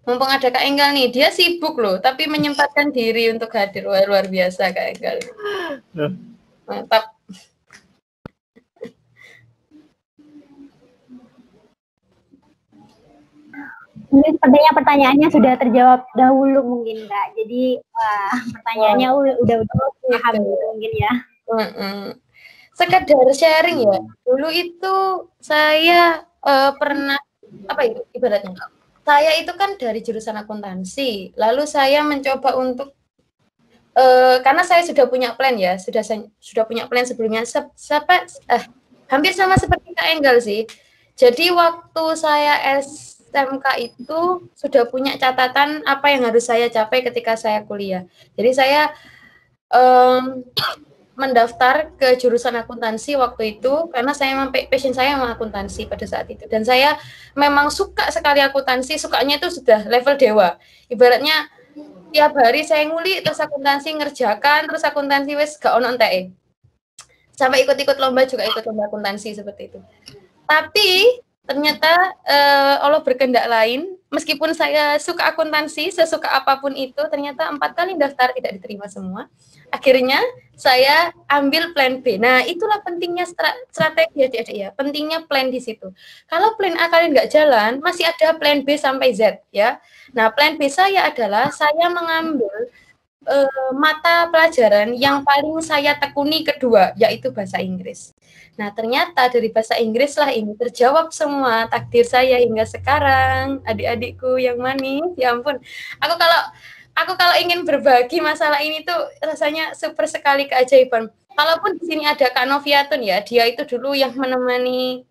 Mumpung ada Kak Enggal nih, dia sibuk loh, tapi menyempatkan diri untuk hadir. Wah, luar biasa Kak Enggal. Mantap. Mungkin sepertinya pertanyaannya sudah terjawab dahulu mungkin Kak. Jadi pertanyaannya udah paham gitu mungkin ya. Sekedar sharing ya. Dulu itu saya pernah apa itu ibaratnya? Saya itu kan dari jurusan akuntansi. Lalu saya mencoba untuk karena saya sudah punya plan ya, sudah punya plan sebelumnya. Hampir sama seperti Kak Enggal sih. Jadi waktu saya SMK itu sudah punya catatan apa yang harus saya capai ketika saya kuliah. Jadi saya mendaftar ke jurusan akuntansi waktu itu karena saya memang passion saya memang akuntansi pada saat itu. Dan saya memang suka sekali akuntansi, sukanya itu sudah level dewa. Ibaratnya tiap hari saya nguli terus akuntansi ngerjakan, terus akuntansi wes gak ono entek. Sampai ikut-ikut lomba juga ikut lomba akuntansi seperti itu. Tapi ternyata Allah berkehendak lain. Meskipun saya suka akuntansi, sesuka apapun itu, ternyata 4 kali daftar tidak diterima semua. Akhirnya saya ambil plan B. Nah, itulah pentingnya strategi adik-adik ya. Pentingnya plan di situ. Kalau plan A kalian nggak jalan, masih ada plan B sampai Z ya. Nah, plan B saya adalah saya mengambil mata pelajaran yang paling saya tekuni kedua, yaitu bahasa Inggris. Nah, ternyata dari bahasa Inggris lah ini terjawab semua takdir saya hingga sekarang. Adik-adikku yang manis, ya ampun. Aku kalau ingin berbagi masalah ini tuh rasanya super sekali keajaiban. Kalaupun di sini ada Kak Noviatun ya, dia itu dulu yang menemani